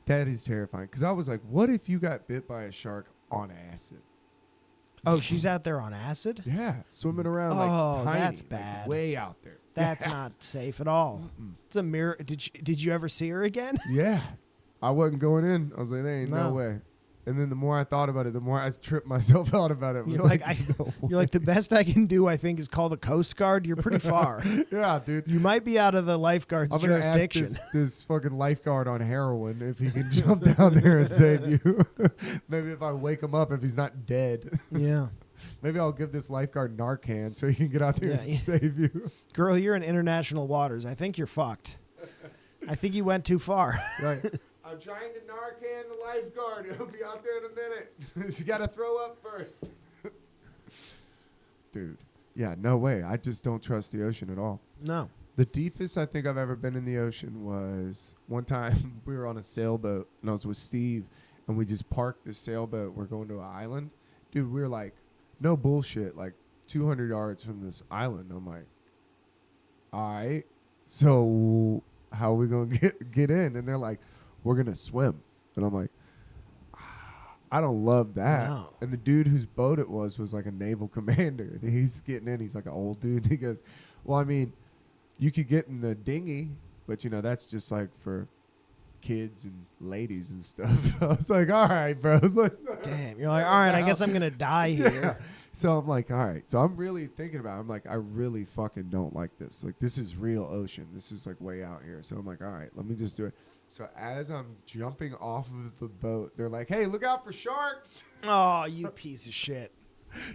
That is terrifying. Because I was like, what if you got bit by a shark on acid? Oh, she's out there on acid? Yeah, swimming around Oh, like tiny, that's like, bad. way out there. That's Yeah. not safe at all. It's a mirror. Did you ever see her again? Yeah, I wasn't going in. I was like, there ain't no No. way. And then the more I thought about it, the more I tripped myself out about it. It was You're like, no you're like, the best I can do, I think, is call the Coast Guard. You're pretty far. yeah, dude. You might be out of the lifeguard's I'm gonna ask jurisdiction. this fucking lifeguard on heroin if he can jump down there and save you. Maybe if I wake him up, if he's not dead. Yeah. Maybe I'll give this lifeguard Narcan so he can get out there Yeah, and yeah. save you. Girl, you're in international waters. I think you're fucked. I think you went too far. Like, I'm trying to Narcan the lifeguard. He'll be out there in a minute. You got to throw up first. Dude. Yeah, no way. I just don't trust the ocean at all. No. The deepest I think I've ever been in the ocean was one time we were on a sailboat, and I was with Steve, and we just parked the sailboat. We're going to an island. Dude, we were like, no bullshit, like 200 yards from this island. I'm like, all right, so how are we going to get in? And they're like, we're going to swim. And I'm like, I don't love that. No. And the dude whose boat it was like a naval commander. And he's getting in. He's like an old dude. He goes, well, I mean, you could get in the dinghy, but, you know, that's just like for kids and ladies and stuff. I was like, all right, bro. Damn. You're like, all right, I guess I'm going to die here. Yeah. So I'm like, all right. So I'm really thinking about it. I'm like, I really fucking don't like this. Like, this is real ocean. This is like way out here. So I'm like, all right, let me just do it. So as I'm jumping off of the boat, they're like, hey, look out for sharks. Oh, you piece of shit.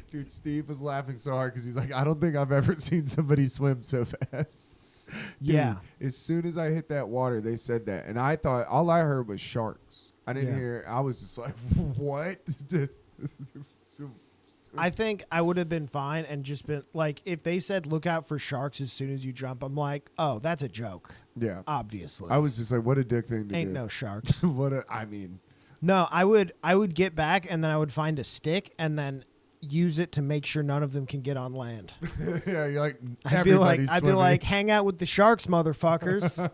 Dude, Steve was laughing so hard because he's like, I don't think I've ever seen somebody swim so fast. Dude, Yeah. as soon as I hit that water, they said that. And I thought, all I heard was sharks. I didn't hear, I was just like, what? I think I would have been fine and just been like, if they said look out for sharks as soon as you jump, I'm like, oh, that's a joke. Yeah. Obviously. I was just like, what a dick thing to Ain't do. no sharks. I mean. No, I would get back and then I would find a stick and then use it to make sure none of them can get on land. Yeah, you're like, I'd be like, hang out with the sharks, motherfuckers.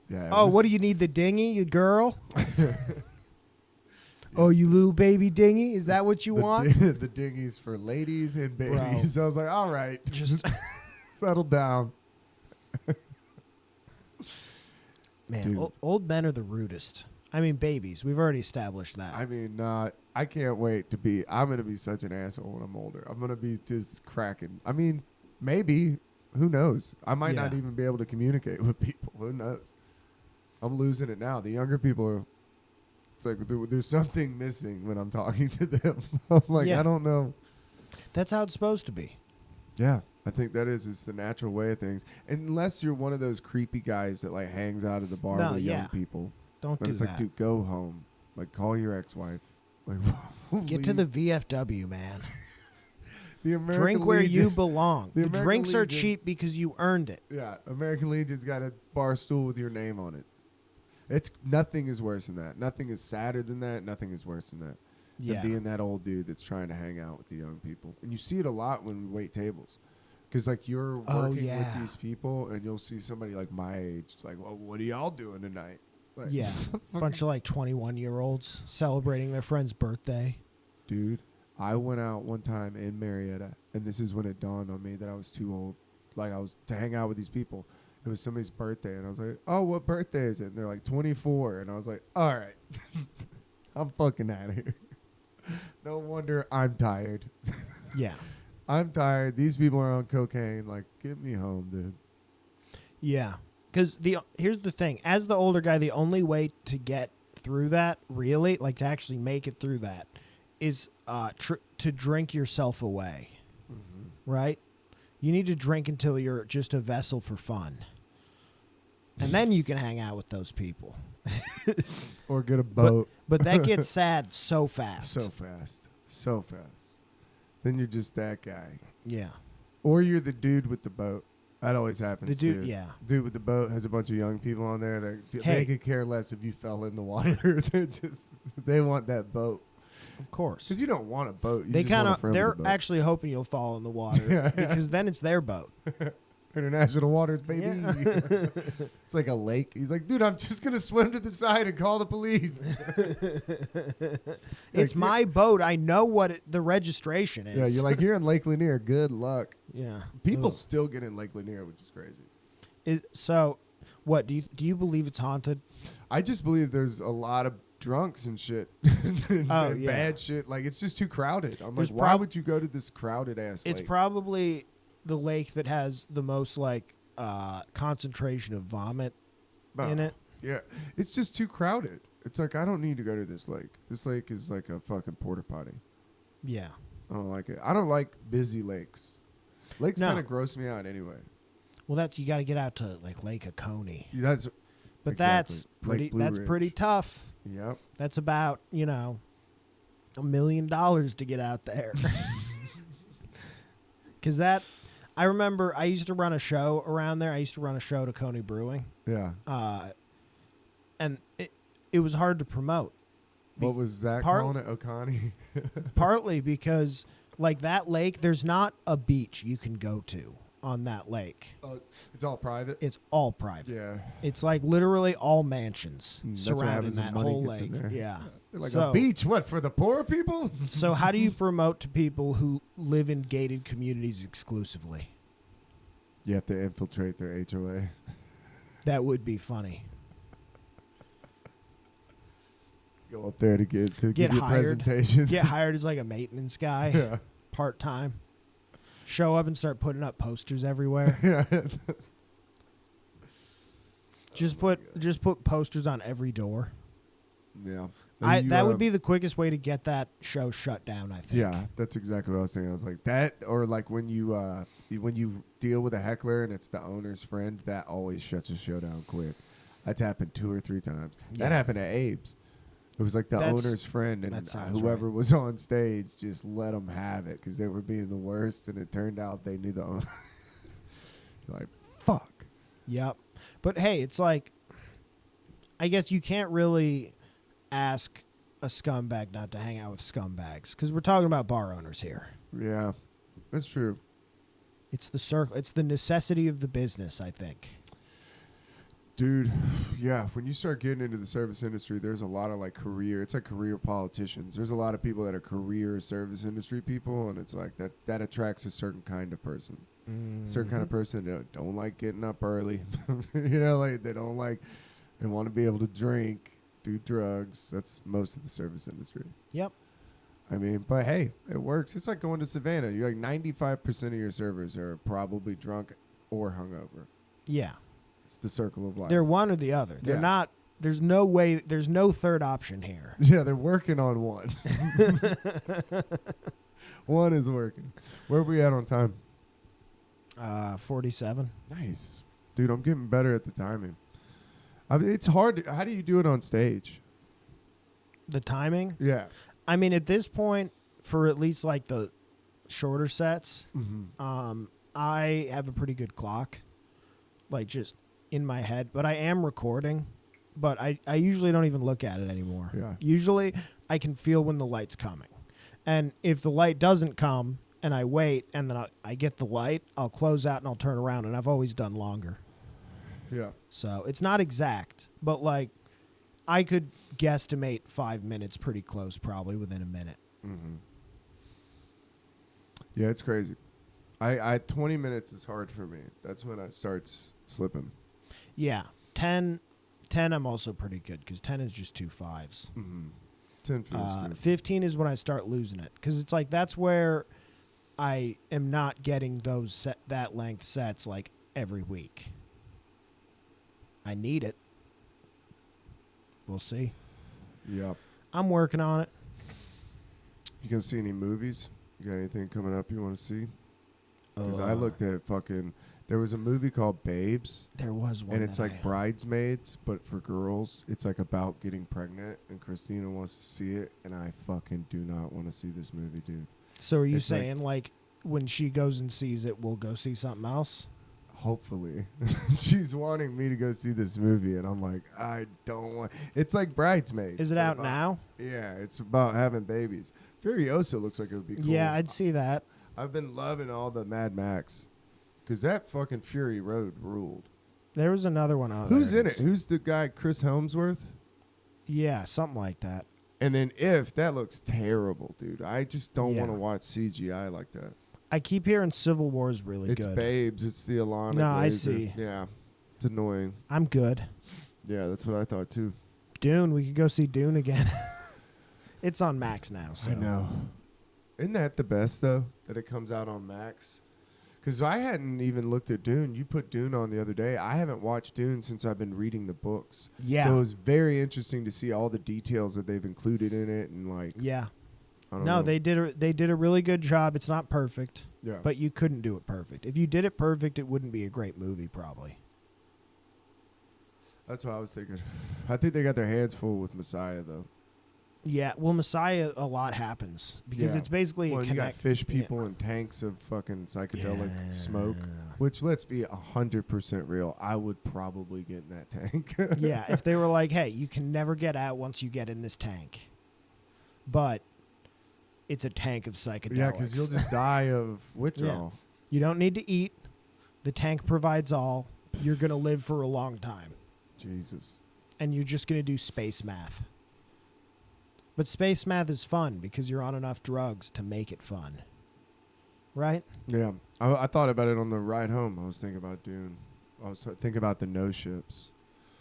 Yeah. Oh, what do you need, the dinghy, you girl? Oh, you little baby dinghy? Is that what you want? The dinghies for ladies and babies. So I was like, all right, Just settle down. man, old men are the rudest. I mean, babies. We've already established that. I mean, I can't wait to be. I'm gonna be such an asshole when I'm older. I'm gonna be just cracking. I mean, maybe. Who knows? I might not Yeah. even be able to communicate with people. Who knows? I'm losing it now. The younger people are. It's like there's something missing when I'm talking to them. I'm like, Yeah. I don't know. That's how it's supposed to be. Yeah, I think that is. It's the natural way of things. Unless you're one of those creepy guys that like hangs out at the bar No, with yeah. young people. Don't But do it's that. like, dude, go home. Like, call your ex-wife. Like, Get to the VFW, man. the American Drink where Legion. you belong. The The American drinks are Legion. cheap because you earned it. Yeah, American Legion's got a bar stool with your name on it. It's nothing is worse than that. Nothing is sadder than that. Nothing is worse than that. Yeah. Than being that old dude that's trying to hang out with the young people. And you see it a lot when we wait tables. Because, like, you're working with these people, and you'll see somebody, like, my age. It's like, well, what are y'all doing tonight? Like, Yeah. Bunch of like 21-year-olds celebrating their friend's birthday. dude, I went out one time in Marietta, and this is when it dawned on me that I was too old. Like, I was to hang out with these people. It was somebody's birthday, and I was like, oh, what birthday is it? And they're like, 24. And I was like, all right. I'm fucking out of here. No wonder I'm tired. Yeah. I'm tired. These people are on cocaine. Like, get me home, dude. Yeah. Because here's the thing. As the older guy, the only way to get through that, really, like to actually make it through that, is to drink yourself away. Mm-hmm. Right? You need to drink until you're just a vessel for fun. And then you can hang out with those people. Or get a boat. But that gets sad so fast. So fast. So fast. Then you're just that guy. Yeah. Or you're the dude with the boat. That always happens The dude, too. yeah. Dude with the boat has a bunch of young people on there that Hey. they could care less if you fell in the water. They want that boat. Of course. Because you don't want a boat. You They just want a friend with they're a boat. actually hoping you'll fall in the water Yeah. because then it's their boat. International waters, baby. Yeah. It's like a lake. He's like, dude, I'm just going to swim to the side and call the police. It's my boat. I know what the registration is. Yeah, you're like, you're in Lake Lanier. Good luck. yeah. People Ugh. still get in Lake Lanier, which is crazy. So, what do you believe it's haunted? I just believe there's a lot of drunks and shit. and Oh, yeah. bad shit. Like, it's just too crowded. I'm There's like, why would you go to this crowded ass It's lake? probably the lake that has the most like concentration of vomit in Oh, it. Yeah. It's just too crowded. It's like, I don't need to go to this lake. This lake is like a fucking porta potty. Yeah. I don't like it. I don't like busy lakes. Lakes No. kind of gross me out anyway. Well, you got to get out to like Lake Oconee. That's, But Exactly. Lake Blue that's Ridge. pretty tough. Yep. That's about, $1 million to get out there. Because I remember I used to run a show around there. I used to run a show to Coney Brewing. Yeah. And it was hard to promote. What was Zach part- calling it? Oconee? Partly because, like, that lake, there's not a beach you can go to on that lake. It's all private. It's all private. Yeah. It's like literally all mansions That's what surrounding happens when that money whole gets in lake. there. Yeah. They're like So- a beach. What, for the poor people? So how do you promote to people who live in gated communities exclusively? You have to infiltrate their HOA. That would be funny. Go up there to give you a hired. presentation. Get hired as like a maintenance guy, Yeah. part time. Show up and start putting up posters everywhere. Yeah. Just put posters on every door. Yeah. That would be the quickest way to get that show shut down, I think. Yeah, that's exactly what I was thinking. I was like that, or like when you deal with a heckler and it's the owner's friend, that always shuts a show down quick. That's happened 2 or 3 times. Yeah. That happened at Abe's. It was like the That's- owner's friend, and that sounds whoever right. was on stage just let them have it because they were being the worst, and it turned out they knew the owner. You're like, fuck. Yep. But hey, it's like, I guess you can't really ask a scumbag not to hang out with scumbags because we're talking about bar owners here. Yeah, that's true. It's the circle. It's the necessity of the business, I think. Dude, yeah, when you start getting into the service industry, there's a lot of like it's like career politicians. There's a lot of people that are career service industry people, and it's like that attracts a certain kind of person. A certain kind of person that don't like getting up early. Like they want to be able to drink, do drugs. That's most of the service industry. Yep. I mean, but hey, it works. It's like going to Savannah. You're like 95% of your servers are probably drunk or hungover. Yeah. It's the circle of life. They're one or the other. They're Yeah. not. There's no way. There's no third option here. Yeah, they're working on one. One is working. Where are we at on time? 47. Nice. Dude, I'm getting better at the timing. I mean, it's hard. How do you do it on stage? The timing. Yeah. I mean, at this point, for at least like the shorter sets, Mm-hmm. I have a pretty good clock, like just in my head. But I am recording, but I usually don't even look at it anymore. Yeah. Usually, I can feel when the light's coming, and if the light doesn't come, and I wait, and then I get the light, I'll close out and I'll turn around, and I've always done longer. Yeah. So it's not exact, but like I could guesstimate 5 minutes pretty close, probably within a minute. Mm-hmm. Yeah, it's crazy. I 20 minutes is hard for me. That's when I start slipping. Yeah, 10 I'm also pretty good because 10 is just 2 5s. Mm-hmm. 10 feels good. 15 is when I start losing it because it's like that's where I am not getting those that length sets like every week. I need it. We'll see. Yep. I'm working on it. You gonna see any movies? You got anything coming up you want to see? Because I looked at there was a movie called Babes, There was one, and it's that like Bridesmaids, but for girls. It's like about getting pregnant, and Christina wants to see it, and I fucking do not want to see this movie, dude. So are you it's like- saying like when she goes and sees it, we'll go see something else? Hopefully. She's wanting me to go see this movie, and I'm like, I don't want. It's like Bridesmaids. Is it but out about- now? Yeah, it's about having babies. Furiosa looks like it would be cool. Yeah, I'd see that. I've been loving all the Mad Max, because that fucking Fury Road ruled. There was another one out Who's there. in it? Who's the guy? Chris Helmsworth? Yeah, something like that. And then that looks terrible, dude. I just don't Yeah. want to watch CGI like that. I keep hearing Civil War is really It's good. Babes. It's the Alana. No, I Glazer. see. Yeah, it's annoying. I'm good. Yeah, that's what I thought too. Dune, we could go see Dune again. It's on Max now. So. I know. Isn't that the best though? That it comes out on Max. Because I hadn't even looked at Dune. You put Dune on the other day. I haven't watched Dune since I've been reading the books. Yeah. So it was very interesting to see all the details that they've included in it, and like, Yeah. I don't No, know. they did a really good job. It's not perfect, Yeah. but you couldn't do it perfect. If you did it perfect, it wouldn't be a great movie, probably. That's what I was thinking. I think they got their hands full with Messiah, though. Yeah, well, Messiah, a lot happens because Yeah. it's basically Well, a you got connect. fish people and tanks of fucking psychedelic Yeah. smoke, which, let's be 100% real, I would probably get in that tank. Yeah, if they were like, hey, you can never get out once you get in this tank, but it's a tank of psychedelics. Yeah, because you'll just die of withdrawal. You don't need to eat. The tank provides all. You're going to live for a long time. Jesus. And you're just going to do space math. But space math is fun because you're on enough drugs to make it fun. Right? Yeah. I thought about it on the ride home. I was thinking about thinking about the no ships.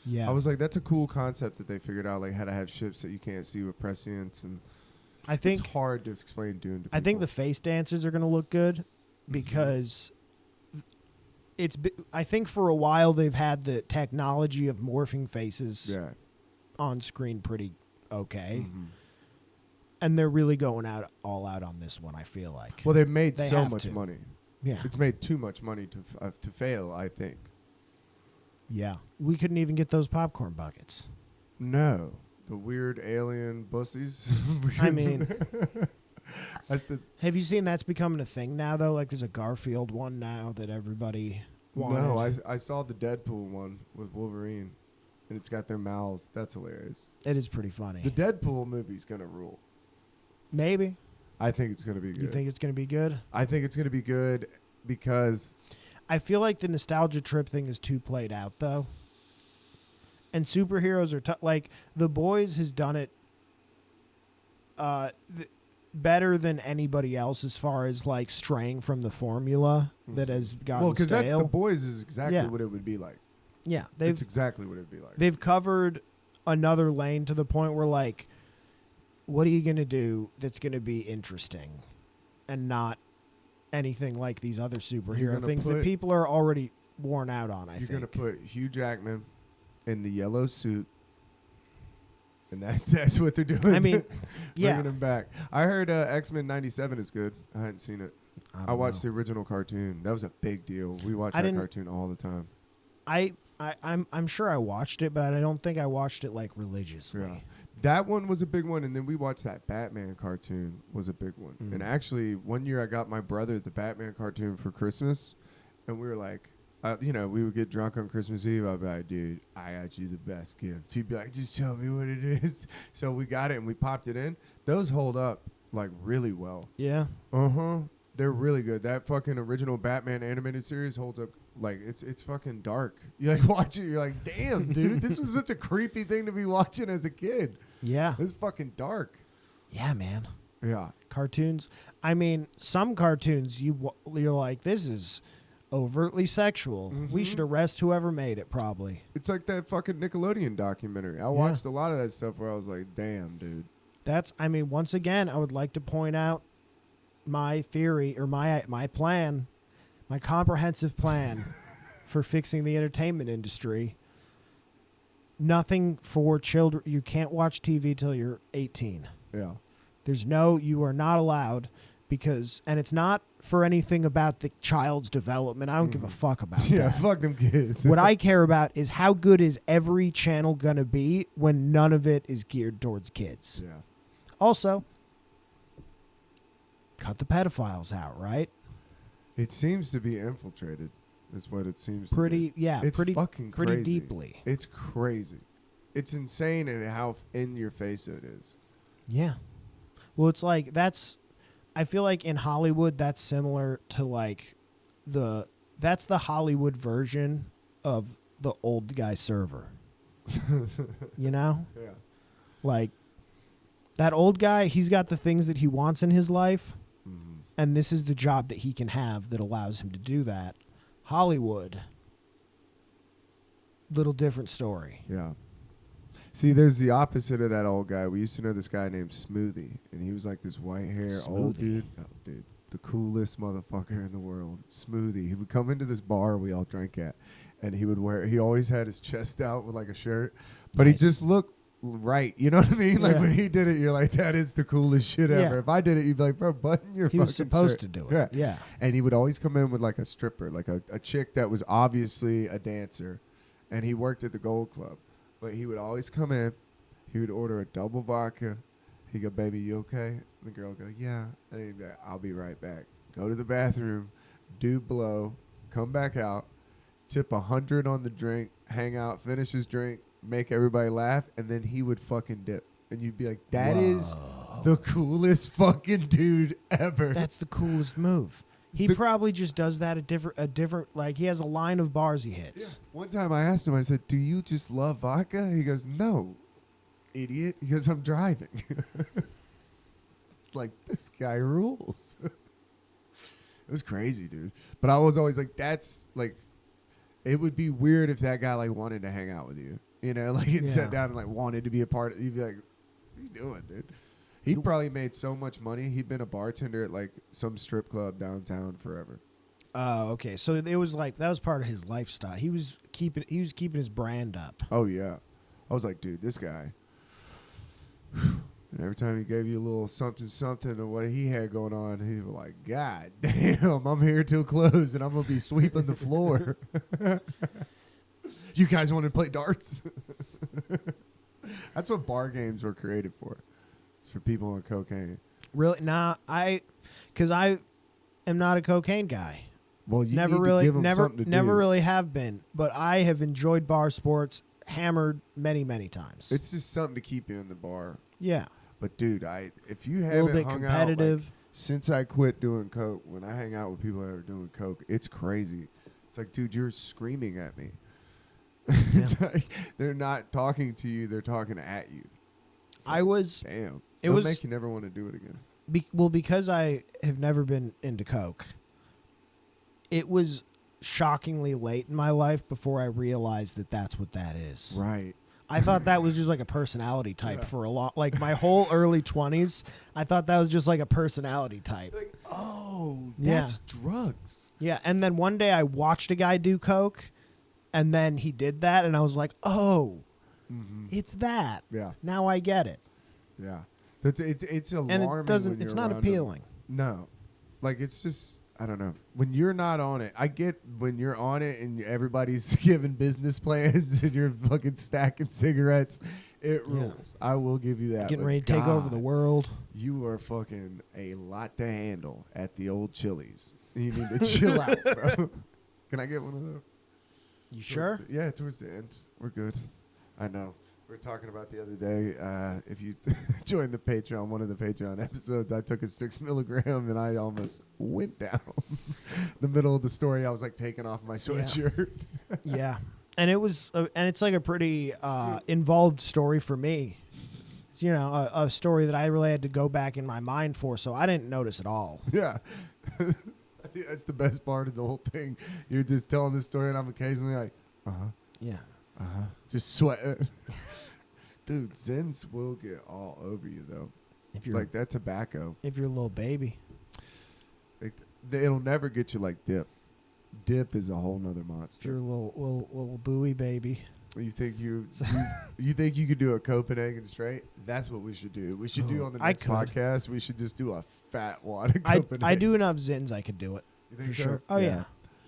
Yeah. I was like, that's a cool concept that they figured out, like how to have ships that you can't see with prescience, and I think it's hard to explain Dune to people. I think the face dancers are going to look good because I think for a while they've had the technology of morphing faces on screen pretty okay. Mhm. And they're really going all out on this one, I feel like. Well, they've made They so have much to. money. Yeah. It's made too much money to fail, I think. Yeah. We couldn't even get those popcorn buckets. No. The weird alien bussies. I mean, That's the, have you seen that's becoming a thing now, though? Like, there's a Garfield one now that everybody wanted. no, I saw the Deadpool one with Wolverine, and it's got their mouths. That's hilarious. It is pretty funny. The Deadpool movie's going to rule. Maybe. I think it's going to be good. You think it's going to be good? I think it's going to be good because I feel like the nostalgia trip thing is too played out, though. And superheroes are like The Boys has done it better than anybody else as far as like straying from the formula that has gotten well, because stale. that's The Boys is exactly Yeah. what it would be like. Yeah, It's exactly what it would be like. they've covered another lane to the point where like, what are you gonna do that's gonna be interesting, and not anything like these other superhero gonna things that put- people are already worn out on. I You're think. going to put Hugh Jackman in the yellow suit, and that's what they're doing. I mean, yeah. Bringing him back. I heard X-Men 97 is good. I hadn't seen it. don't I watched know. the original cartoon. That was a big deal. We watched I that didn't- cartoon all the time. I'm sure I watched it, but I don't think I watched it like religiously. Yeah. That one was a big one, and then we watched that Batman cartoon was a big one. Mm. And actually, one year I got my brother the Batman cartoon for Christmas, and we were like, we would get drunk on Christmas Eve. I'd be like, dude, I got you the best gift. He'd be like, just tell me what it is. So we got it, and we popped it in. Those hold up, like, really well. Yeah. Uh-huh. They're really good. That fucking original Batman animated series holds up. Like, it's fucking dark. You like watch it, you're like, damn, dude, this was such a creepy thing to be watching as a kid. Yeah. It's fucking dark. Yeah, man. Yeah. Cartoons. I mean, some cartoons you're like, this is overtly sexual. We Mhm. should arrest whoever made it. Probably. It's like that fucking Nickelodeon documentary. I watched a lot of that stuff where I was like, damn, dude. Once again, I would like to point out my theory or my plan, my comprehensive plan for fixing the entertainment industry. Nothing for children. You can't watch TV till you're 18. Yeah. You are not allowed and it's not for anything about the child's development. I don't give a fuck about Yeah, that. fuck them kids. What I care about is how good is every channel going to be when none of it is geared towards kids. Yeah. Also, cut the pedophiles out, right? It seems to be infiltrated, is what it seems to Pretty, be. yeah, It's pretty, fucking pretty crazy. deeply. It's crazy. It's insane in how in your face it is. Yeah. Well, it's like I feel like in Hollywood that's similar to like that's the Hollywood version of the old guy server. You know? Yeah. Like that old guy, he's got the things that he wants in his life, Mm-hmm. and this is the job that he can have that allows him to do that. Hollywood, little different story. Yeah. See, there's the opposite of that old guy. We used to know this guy named Smoothie, and he was like this white hair old Smoothie. dude. Oh, dude, the coolest motherfucker in the world. Smoothie. He would come into this bar we all drank at, and he always had his chest out with like a shirt, but he Nice. just looked right. You know what I mean? Like Yeah. when he did it, you're like, that is the coolest shit ever. Yeah. If I did it, you'd be like, bro, button your He fucking was supposed shirt. to do Yeah. it. Yeah. And he would always come in with like a stripper, like a chick that was obviously a dancer. and he worked at the Gold Club. But he would always come in. He would order a double vodka. He'd go, "Baby, you okay?" And the girl would go, "Yeah." And he'd be like, "I'll be right back." Go to the bathroom, do blow, come back out, tip 100 on the drink, hang out, finish his drink, make everybody laugh, and then he would fucking dip. And you'd be like, "That is the coolest fucking dude ever." That's the coolest move. He probably just does that a different like he has a line of bars he hits. Yeah. One time I asked him, I said, "Do you just love vodka?" He goes, "No, idiot." He goes, "I'm driving." It's like, this guy rules. It was crazy, dude. But I was always like, that's like, it would be weird if that guy like wanted to hang out with you. You know, like he'd sat down and like wanted to be a part of it. You'd be like, "What are you doing, dude?" He probably made so much money. He'd been a bartender at like some strip club downtown forever. Oh, okay. So it was like that was part of his lifestyle. He was keeping his brand up. Oh yeah, I was like, dude, this guy. And every time he gave you a little something of what he had going on, he was like, "God damn, I'm here till close, and I'm gonna be sweeping the floor." You guys want to play darts? That's what bar games were created for. It's for people on cocaine. Really? Nah, because I am not a cocaine guy. Well, you Never need really, to give them never, something to never do. really have been. But I have enjoyed bar sports, hammered many, many times. It's just something to keep you in the bar. Yeah, But dude, if you a haven't little bit hung competitive. out, like, since I quit doing coke, when I hang out with people that are doing coke, it's crazy. It's like, dude, you're screaming at me. It's like they're not talking to you; they're talking at you. It's like, damn. It'll make you never want to do it again. Because I have never been into coke. It was shockingly late in my life before I realized that that's what that is. Right. I thought that was just like a personality type for a long, like my whole early 20s. I thought that was just like a personality type. Like, oh, Yeah. that's drugs. Yeah, and then one day I watched a guy do coke, and then he did that, and I was like, oh, it's that. Yeah. Now I get it. Yeah. It's alarming. And it when doesn't. you're It's not around appealing. them. No. Like, it's just, I don't know. When you're not on it, I get when you're on it and everybody's giving business plans and you're fucking stacking cigarettes. It rules. I will give you that. Getting But ready to take over the God, world. You are fucking a lot to handle at the old Chili's. You need to chill out, bro. Can I get one of those? You sure? Yeah, towards the end. We're good. I know. We were talking about the other day. If you join the Patreon, one of the Patreon episodes, I took a 6 milligram and I almost went down. The middle of the story, I was like taking off my sweatshirt. Yeah, and it was, and it's like a pretty involved story for me. It's, you know, a story that I really had to go back in my mind for, so I didn't notice at all. Yeah. I think that's the best part of the whole thing. You're just telling this story and I'm occasionally like, Yeah. just sweating. Dude, Zins will get all over you though. If you're Like that tobacco. if you're a little baby. It'll never get you like dip. Dip is a whole nother If you're monster. a little buoy baby. You think you think you could do a Copenhagen straight? That's what we should do. We should do on the I next could. podcast. We should just do a fat wad of I Copenhagen. do enough Zins I could do it. You think For so? sure. Oh yeah.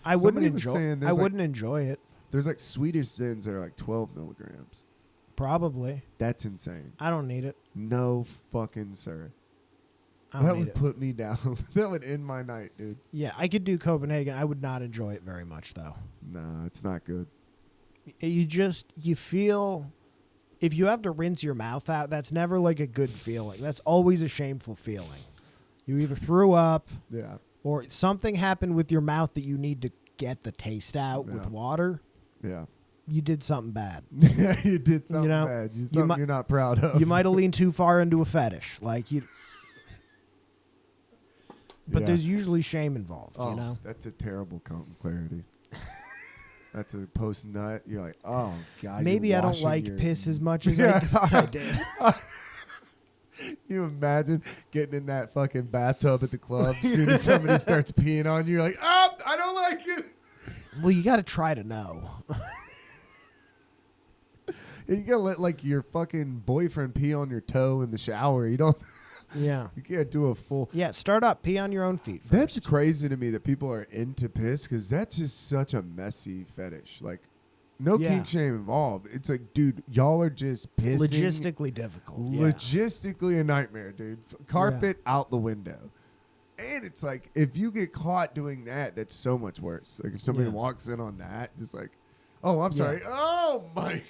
I Somebody wouldn't was enjoy. saying I there's, like- wouldn't enjoy it. There's like Swedish Zins that are like 12 milligrams. Probably. That's insane. I don't need it. No fucking sir. I don't That need would it. put me down. That would end my night, dude. Yeah, I could do Copenhagen. I would not enjoy it very much though. No, it's not good. You feel, if you have to rinse your mouth out, that's never like a good feeling. That's always a shameful feeling. You either threw up Yeah. or something happened with your mouth that you need to get the taste out Yeah. with water. Yeah. You did something bad. Yeah, you did something know, bad. you Something mi- you're not proud of. You might have leaned too far into a fetish. Like you. But Yeah. there's usually shame involved, Oh, you know? that's a terrible clarity. That's a post nut. You're like, oh god. Maybe you're I don't washing like your- piss as much as I Yeah. thought I did. You imagine getting in that fucking bathtub at the club as soon as somebody starts peeing on you. You're like, oh, I don't like it. Well, you got to try to know. You gotta let like your fucking boyfriend pee on your toe in the shower. You don't. Yeah. You can't do a full. Yeah, start up. Pee on your own feet first. That's crazy to me that people are into piss because that's just such a messy fetish. Like, No Yeah. kink shame involved. It's like, dude, y'all are just pissing. Logistically difficult. Yeah. Logistically a nightmare, dude. Carpet out the window. And it's like, if you get caught doing that, that's so much worse. Like, if somebody Yeah. walks in on that, just like, oh, I'm Yeah. sorry. Oh, my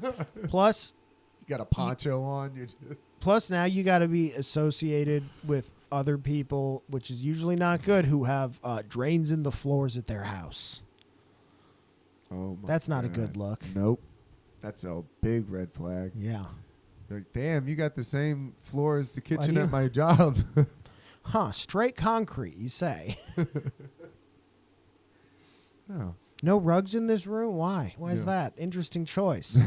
God. Plus, You got a poncho on. You're just... Plus, now you got to be associated with other people, which is usually not good, who have drains in the floors at their house. Oh, my That's not a God. good look. Nope. That's a big red flag. Yeah. Like, damn, you got the same floor as the kitchen do at you? my job. Huh, straight concrete, you say. Oh. No rugs in this room? Why? Why is Yeah. that? Interesting choice.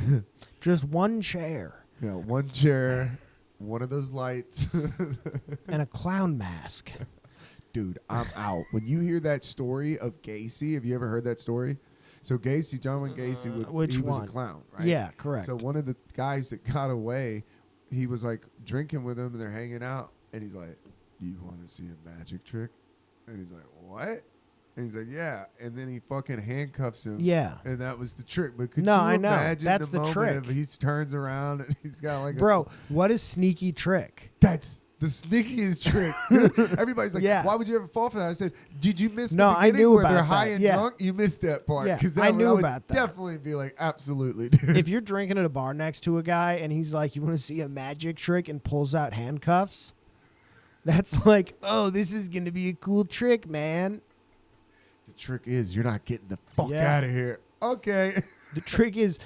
Just one chair You know, one chair, one of those lights. and a clown mask. Dude, I'm out. When you hear that story of Gacy, have you ever heard that story? So Gacy, John Wayne Gacy, Which he was one? a clown, right? Yeah, correct. So one of the guys that got away, he was like drinking with him and they're hanging out. And he's like, "Do you want to see a magic trick?" And he's like, "What?" And he's like, "Yeah." And then he fucking handcuffs him. Yeah. And that was the trick. But could No, you I know. imagine That's the the moment trick. of he turns around and he's got like Bro, what a sneaky trick. that's the sneakiest trick. Everybody's like, Yeah. why would you ever fall for that? I said, did you miss No, the I beginning knew where about they're that. high and Yeah. drunk? You missed that part. Yeah, 'Cause I knew would about that. definitely be like, absolutely, dude. If you're drinking at a bar next to a guy and he's like, "You want to see a magic trick?" and pulls out handcuffs, that's like, "Oh, this is going to be a cool trick, man." The trick is you're not getting the fuck Yeah. out of here. Okay. The trick is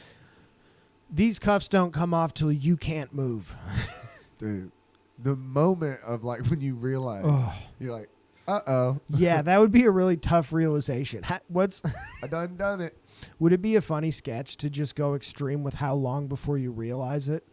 these cuffs don't come off till you can't move. Dude, the moment of like when you realize, Ugh. you're like, uh-oh, Yeah, that would be a really tough realization. What's I done it. would it be a funny sketch to just go extreme with how long before you realize it?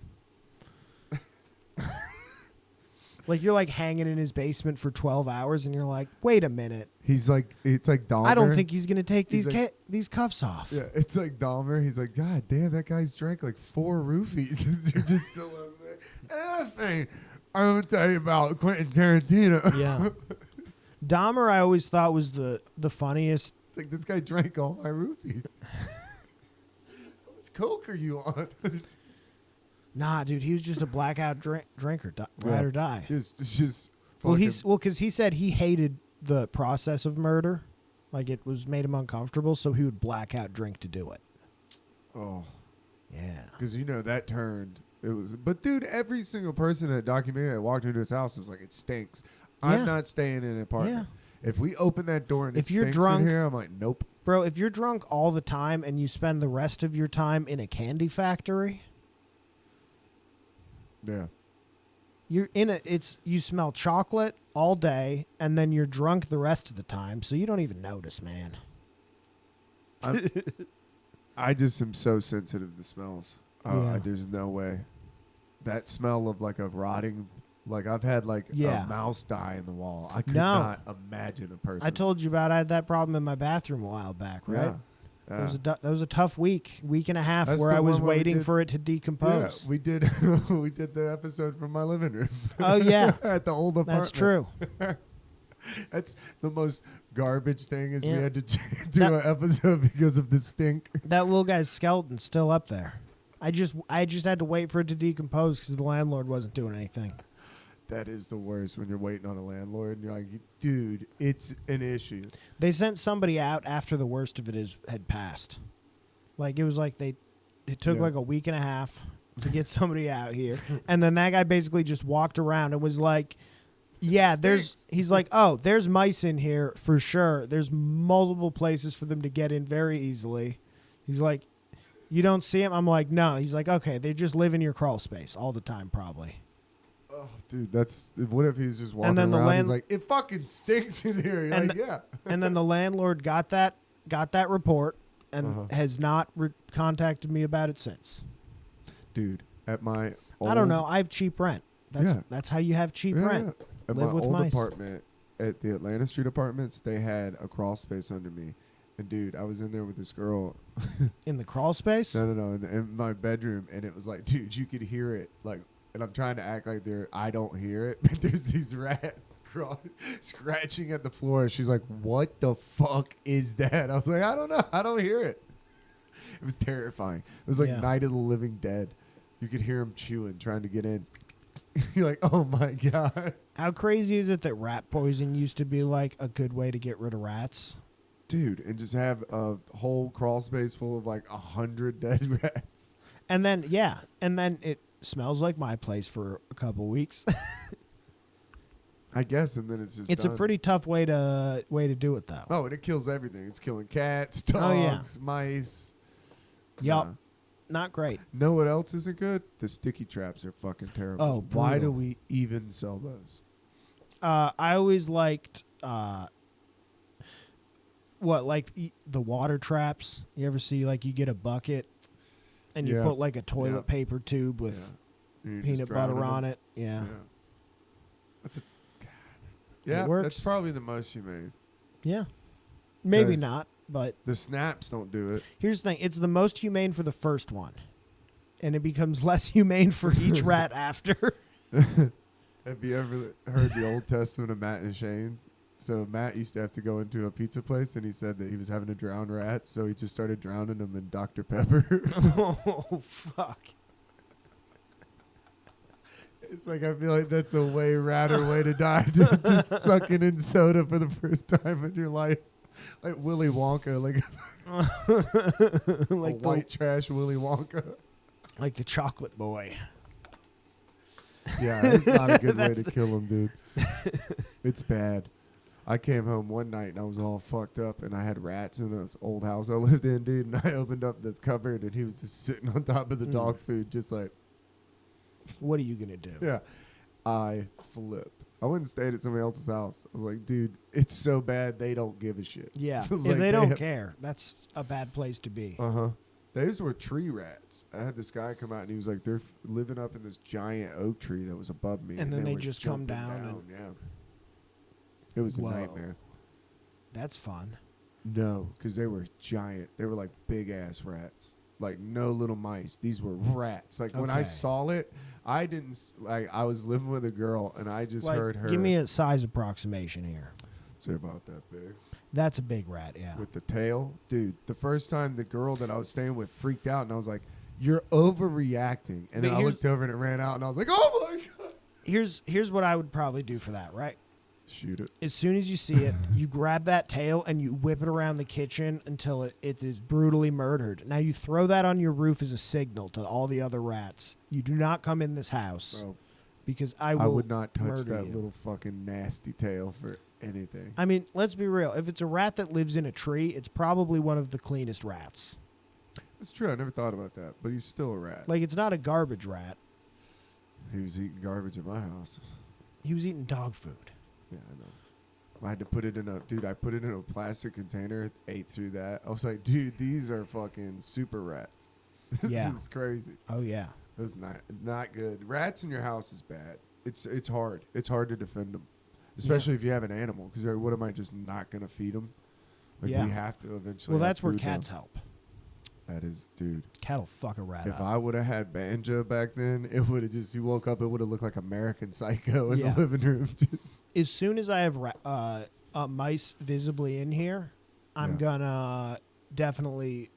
Like you're like hanging in his basement for 12 hours and you're like, "Wait a minute. He's like, it's like Dahmer. I don't think he's going to take He's these like- these cuffs off." Yeah, it's like Dahmer. He's like, God damn, that guy's drank like 4 roofies. You're just still on there. Another thing I'm going to tell you about Quentin Tarantino. Yeah. Dahmer I always thought was the funniest. It's like, this guy drank all my roofies. How much coke are you on? Nah, dude, he was just a blackout drinker, ride or die. It's just Well, fucking- because he said he hated the process of murder, like it was made him uncomfortable, so he would black out drink to do it. oh, Yeah, because you know that turned. It was, but dude, every single person in that documentary that walked into his house was like, it stinks. Yeah. I'm not staying in an apartment. If we open that door and If it you're stinks drunk- in here, I'm like, nope. bro, if you're drunk all the time and you spend the rest of your time in a candy factory, Yeah. you're in a you smell chocolate all day and then you're drunk the rest of the time, so you don't even notice, man. I just am so sensitive to smells. Yeah. There's no way. That smell of like a rotting, like I've had like Yeah. a mouse die in the wall. I could No. not imagine a person. I told you about I had that problem in my bathroom a while back, right? Yeah. That was a tough week and a half That's where the I was one where we waiting did- for it to Yeah, decompose. we did. We did the episode from my living room. Oh yeah, At the old apartment. that's true. That's the most garbage thing is we Yeah. had to do That- an episode because of the stink. That little guy's skeleton's still up there. I just had to wait for it to decompose because the landlord wasn't doing anything. That is the worst when you're waiting on a landlord and you're like, dude, it's an issue. They sent somebody out after the worst of it had passed. Like it was like it took Yeah. like a week and a half to get somebody out here, and then that guy basically just walked around and was like, "Yeah, Stinks. he's like, oh, there's mice in here for sure. There's multiple places for them to get in very easily." He's like, "You don't see them?" I'm like, "No." He's like, "Okay, they just live in your crawl space all the time, probably." Oh, dude, what if he's just walking then the around? He's land- like, it fucking stinks in here. You're And like, yeah. And then the landlord got that report and Uh-huh. has not contacted me about it since. Dude, at my old, I don't know. I have cheap rent. Yeah. That's how you have cheap Yeah, rent. yeah. At Live my with old mice. apartment at the Atlanta Street Apartments, they had a crawl space under me. And dude, I was in there with this girl. In the crawl space? No, in my bedroom, and it was like, dude, you could hear it, like, and I'm trying to act like I don't hear it, but there's these rats scratching at the floor. She's like, "What the fuck is that?" I was like, "I don't know, I don't hear it." It was terrifying. It was like Yeah. Night of the Living Dead. You could hear them chewing, trying to get in. You're like, oh my God. How crazy is it that rat poison used to be like a good way to get rid of rats? Dude, and just have a whole crawl space full of like 100 dead rats. And then it smells like my place for a couple weeks. I guess, and then it's just It's done. a pretty tough way to do it though. Oh, and it kills everything. It's killing cats, Oh, yeah. dogs, mice. Yup. Nah. Not great. Know what else isn't good? The sticky traps are fucking terrible. Oh, why do brutal. we even sell those? I always liked the water traps. You ever see like you get a bucket and you Yeah. put like a toilet Yeah. paper tube with And you're peanut just drowning butter them. on it? Yeah. That's a. God, yeah, works. that's probably the most humane. Yeah. Maybe 'Cause- not, but The snaps don't do it. here's the thing. It's the most humane for the first one. And it becomes less humane for each rat after. Have you ever heard the Old Testament of Matt and Shane? So Matt used to have to go into a pizza place, and he said that he was having to drown rats, so he just started drowning them in Dr. Pepper. Oh, fuck. It's like I feel like that's a way radder way to die, dude. Just sucking in soda for the first time in your life, like Willy Wonka, like like a white trash Willy Wonka. like the chocolate boy. Yeah, it's not a good way That's to kill him, dude. It's bad. I came home one night and I was all fucked up, and I had rats in this old house I lived in, dude. And I opened up the cupboard, and he was just sitting on top of the dog food, just like, What are you gonna do? yeah. I flipped. I went and stayed at somebody else's house. I was like, dude, it's so bad they don't give a shit. Yeah. Like, if they don't have- care, that's a bad place to be. Uh-huh. Those were tree rats. I had this guy come out, and he was like, they're living up in this giant oak tree that was above me. And then they were just come jumping down Yeah. It was Whoa. a nightmare. That's fun. No, because they were giant. They were like big-ass rats. Like, no little mice. These were rats. Like, when I Okay. saw it, I didn't... Like, I was living with a girl, and I just heard her... Give me a size approximation here. say about that big. That's a big rat, yeah. With the tail. Dude, the first time the girl that I was staying with freaked out, and I was like, you're overreacting. And But then I here's- looked over, and it ran out, and I was like, oh, my God. Here's what I would probably do for that, right? Shoot it. As soon as you see it, you grab that tail and you whip it around the kitchen until it is brutally murdered. Now you throw that on your roof as a signal to all the other rats. You do not come in this house Bro, because I will I would not touch murder that you. little fucking nasty tail for anything. I mean, let's be real. If it's a rat that lives in a tree, it's probably one of the cleanest rats. It's true. I never thought about that, but he's still a rat. Like, it's not a garbage rat. He was eating garbage in my house. He was eating dog food. Yeah, I know. I had to put it in a... Dude, I put it in a plastic container, ate through that. I was like, dude, these are fucking super rats. This Yeah. is crazy. Oh, yeah. It was not good. Rats in your house is bad. It's hard. It's hard to defend them, especially if you have an animal. Because what am I just not gonna feed them? Like Yeah. we have to eventually. Well, have that's where food now. cats help. That is, dude. Cat'll fuck a rat If up. I would have had Banjo back then, it would have just. You woke up, it would have looked like American Psycho in Yeah. the living room. Just As soon as I have mice visibly in here, I'm Yeah. gonna definitely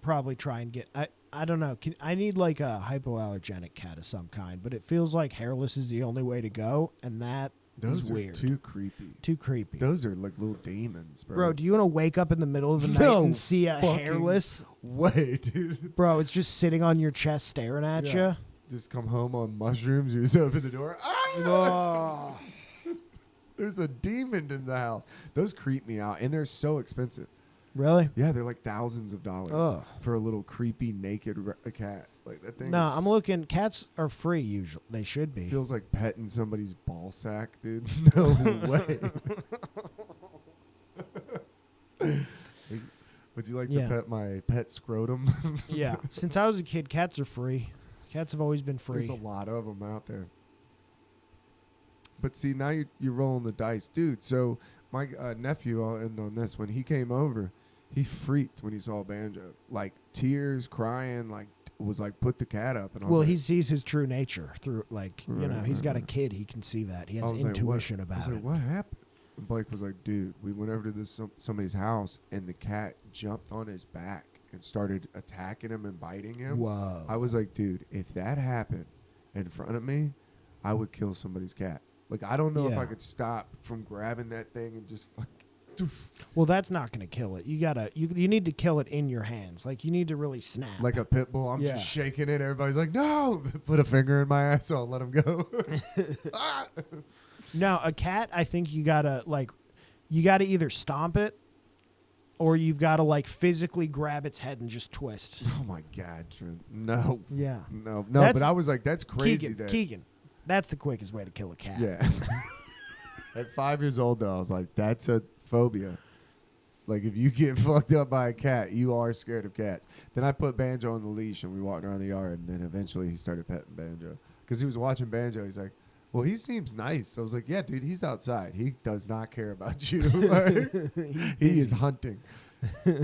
probably try and get. I don't know. I need like a hypoallergenic cat of some kind, but it feels like hairless is the only way to go, and that those is are weird. too creepy. Too creepy. Those are like little demons, bro. Bro, do you want to wake up in the middle of the night No and see a fucking hairless? way, dude. Bro, it's just sitting on your chest staring at Yeah. Just come home on mushrooms. You just open the door. Ah! you. Oh. There's a demon in the house. Those creep me out, and they're so expensive. Really? Yeah, they're like thousands of dollars Ugh. for a little creepy naked cat. Like that thing. No, is- I'm looking. Cats are free usually. They should be. Feels like petting somebody's ball sack, dude. No way. Would you like Yeah. to pet my pet scrotum? Yeah. Since I was a kid, cats are free. Cats have always been free. There's a lot of them out there. But see, now you're rolling the dice, dude. So my nephew, I'll end on this. When he came over, he freaked when he saw Banjo, like tears, crying, like was like put the cat up. And I was Well, like, he sees his true nature through, like, you know, Right, he's right, got a right. kid. He can see that. He I has was like, intuition what? I about was it. like, what happened? And Blake was like, dude, we went over to this somebody's house, and the cat jumped on his back and started attacking him and biting him. Whoa. I was like, dude, if that happened in front of me, I would kill somebody's cat. Like, I don't know if Yeah. I could stop from grabbing that thing and just fucking. Well, that's not going to kill it. You need to kill it in your hands. Like, you need to really snap. Like a pit bull, I'm Yeah. just shaking it. Everybody's like, no! Put a finger in my asshole, let him go. Ah! Now, a cat, I think you got to either stomp it or you've got to, like, physically grab its head and just twist. Oh my God, Trent. No. Yeah. No, That's- but I was like, that's crazy. Keegan, that's the quickest way to kill a cat. Yeah. At 5 years old, though, I was like, that's a phobia. Like, if you get fucked up by a cat, you are scared of cats. Then I put Banjo on the leash, and we walked around the yard, and then eventually he started petting Banjo. Because he was watching Banjo. He's like, well, he seems nice. I was like, yeah, dude, he's outside. He does not care about you. Like, he is hunting.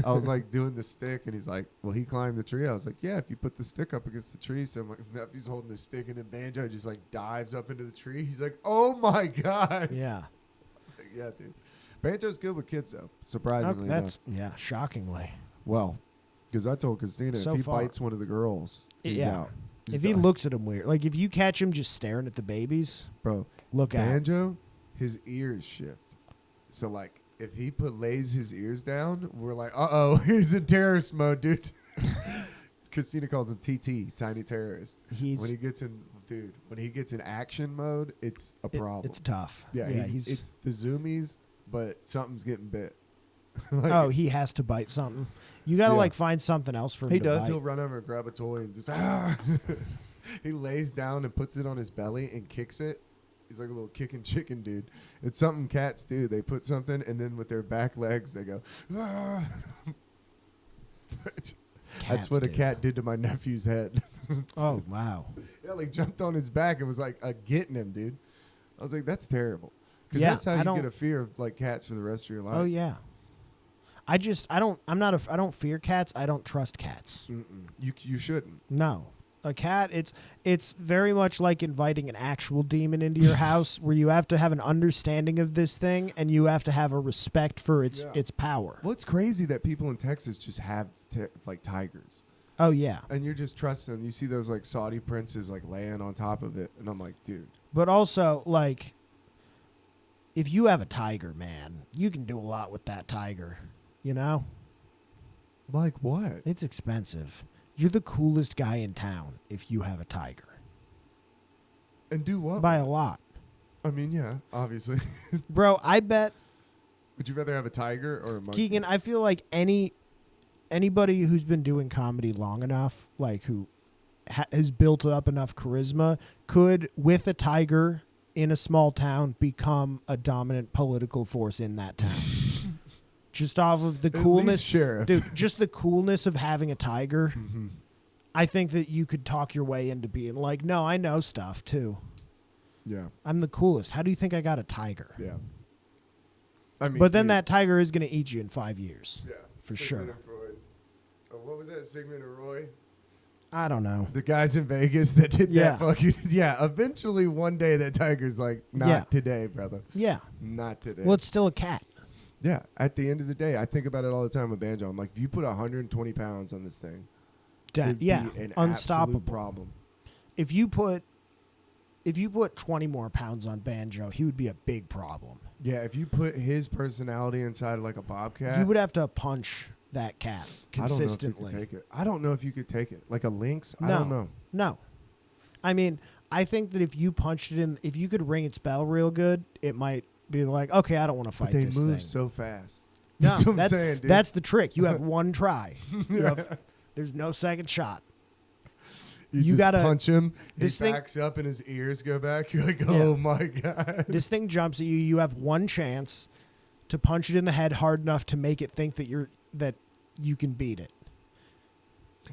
I was like doing the stick, and he's like, well, he climbed the tree. I was like, yeah, if you put the stick up against the tree. So my nephew's holding the stick, and then Banjo just like dives up into the tree. He's like, oh my God. Yeah. I was like, yeah, dude. Banjo's good with kids, though, surprisingly enough. Yeah, shockingly. Well, because I told Christina, So if he far. bites one of the girls, he's Yeah. out. He's If he done. looks at him weird, like if you catch him just staring at the babies, Bro, look out. Banjo, his ears shift. So, like, if he lays his ears down, we're like, uh-oh, he's in terrorist mode, dude. Christina calls him TT, tiny terrorist. When he gets in action mode, it's a problem. It's tough. yeah, it's the zoomies, but something's getting bit. Like, oh, he has to bite something. You got to Yeah. like find something else for him he to does. bite. He'll run over and grab a toy and just he lays down and puts it on his belly and kicks it. He's like a little kicking chicken dude. It's something cats do. They put something and then with their back legs they go. That's Cats what a do. cat did to my nephew's head. Oh, wow. Yeah, like jumped on his back and was like getting him, dude. I was like, that's terrible. Because Yeah, that's how I you don't- get a fear of like cats for the rest of your life. Oh, yeah. I don't fear cats. I don't trust cats. Mm-mm. You shouldn't. No. A cat, it's very much like inviting an actual demon into your house where you have to have an understanding of this thing and you have to have a respect for its Yeah. its power. Well, it's crazy that people in Texas just have like tigers. Oh, yeah. And you're just trusting them. You see those like Saudi princes like laying on top of it, and I'm like, dude. But also, like, if you have a tiger, man, you can do a lot with that tiger. You know? Like what? It's expensive. You're the coolest guy in town if you have a tiger. And do what? By a lot. I mean, yeah, obviously. Bro, I bet, Would you rather have a tiger or a monkey? Keegan, I feel like anybody who's been doing comedy long enough, like who has built up enough charisma, could, with a tiger in a small town, become a dominant political force in that town. Just off of the At least coolness. sheriff. Dude, just the coolness of having a tiger. Mm-hmm. I think that you could talk your way into being like, no, I know stuff too. Yeah, I'm the coolest. How do you think I got a tiger? yeah. I mean, But then dude, that tiger is going to eat you in 5 years. yeah, for Sigmund sure. and Freud. Oh, what was that? Sigmund and Roy? I don't know. The guys in Vegas that did Yeah. that fucking. Yeah, eventually one day that tiger's like, not Yeah. today, brother. Yeah. Not today. Well, it's still a cat. Yeah, at the end of the day, I think about it all the time with Banjo. I'm like, if you put 120 pounds on this thing, it'd Yeah. be an Unstoppable. absolute problem. If you put 20 more pounds on Banjo, he would be a big problem. Yeah, if you put his personality inside of like a bobcat, You would have to punch that cat consistently. I don't know if you could take it. I don't know if you could take it. Like a lynx, I No. don't know. No. I mean, I think that if you punched it in, if you could ring its bell real good, it might be like, okay, I don't want to fight But they this move thing. so fast. No, That's what I'm saying, dude. That's the trick. You have one try. There's no second shot. you you just gotta- punch him. He this thing- backs up and his ears go back. You're like, oh Yeah. my god. This thing jumps at you. You have one chance to punch it in the head hard enough to make it think that you can beat it.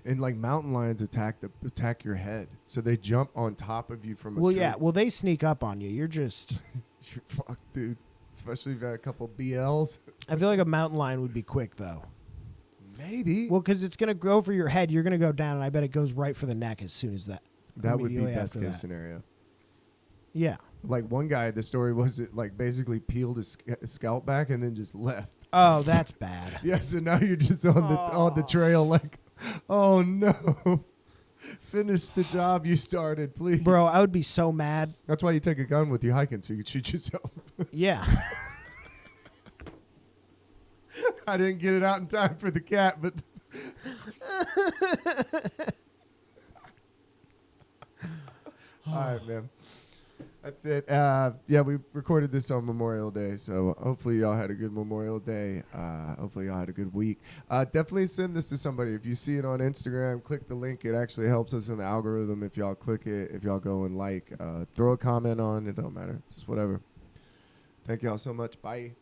And like mountain lions attack your head, so they jump on top of you from a Well, tree. yeah. Well, they sneak up on you. You're just. You're fucked, dude. Especially if you had a couple BLs. I feel like a mountain lion would be quick though. Maybe. Well, because it's gonna go for your head. You're gonna go down, and I bet it goes right for the neck as soon as that. that would be immediately best after case that. scenario. Yeah. Like one guy, the story was it like basically peeled his scalp back and then just left. Oh, that's bad. Yeah, so now you're just on the trail like, oh no. Finish the job you started, please. Bro, I would be so mad. That's why you take a gun with you hiking, so you can shoot yourself. Yeah. I didn't get it out in time for the cat, but all right, man. That's it. Yeah, we recorded this on Memorial Day, so hopefully y'all had a good Memorial Day. Hopefully y'all had a good week. Definitely send this to somebody. If you see it on Instagram, click the link. It actually helps us in the algorithm if y'all click it. If y'all go and throw a comment on it, don't matter. Just whatever. Thank y'all so much. Bye.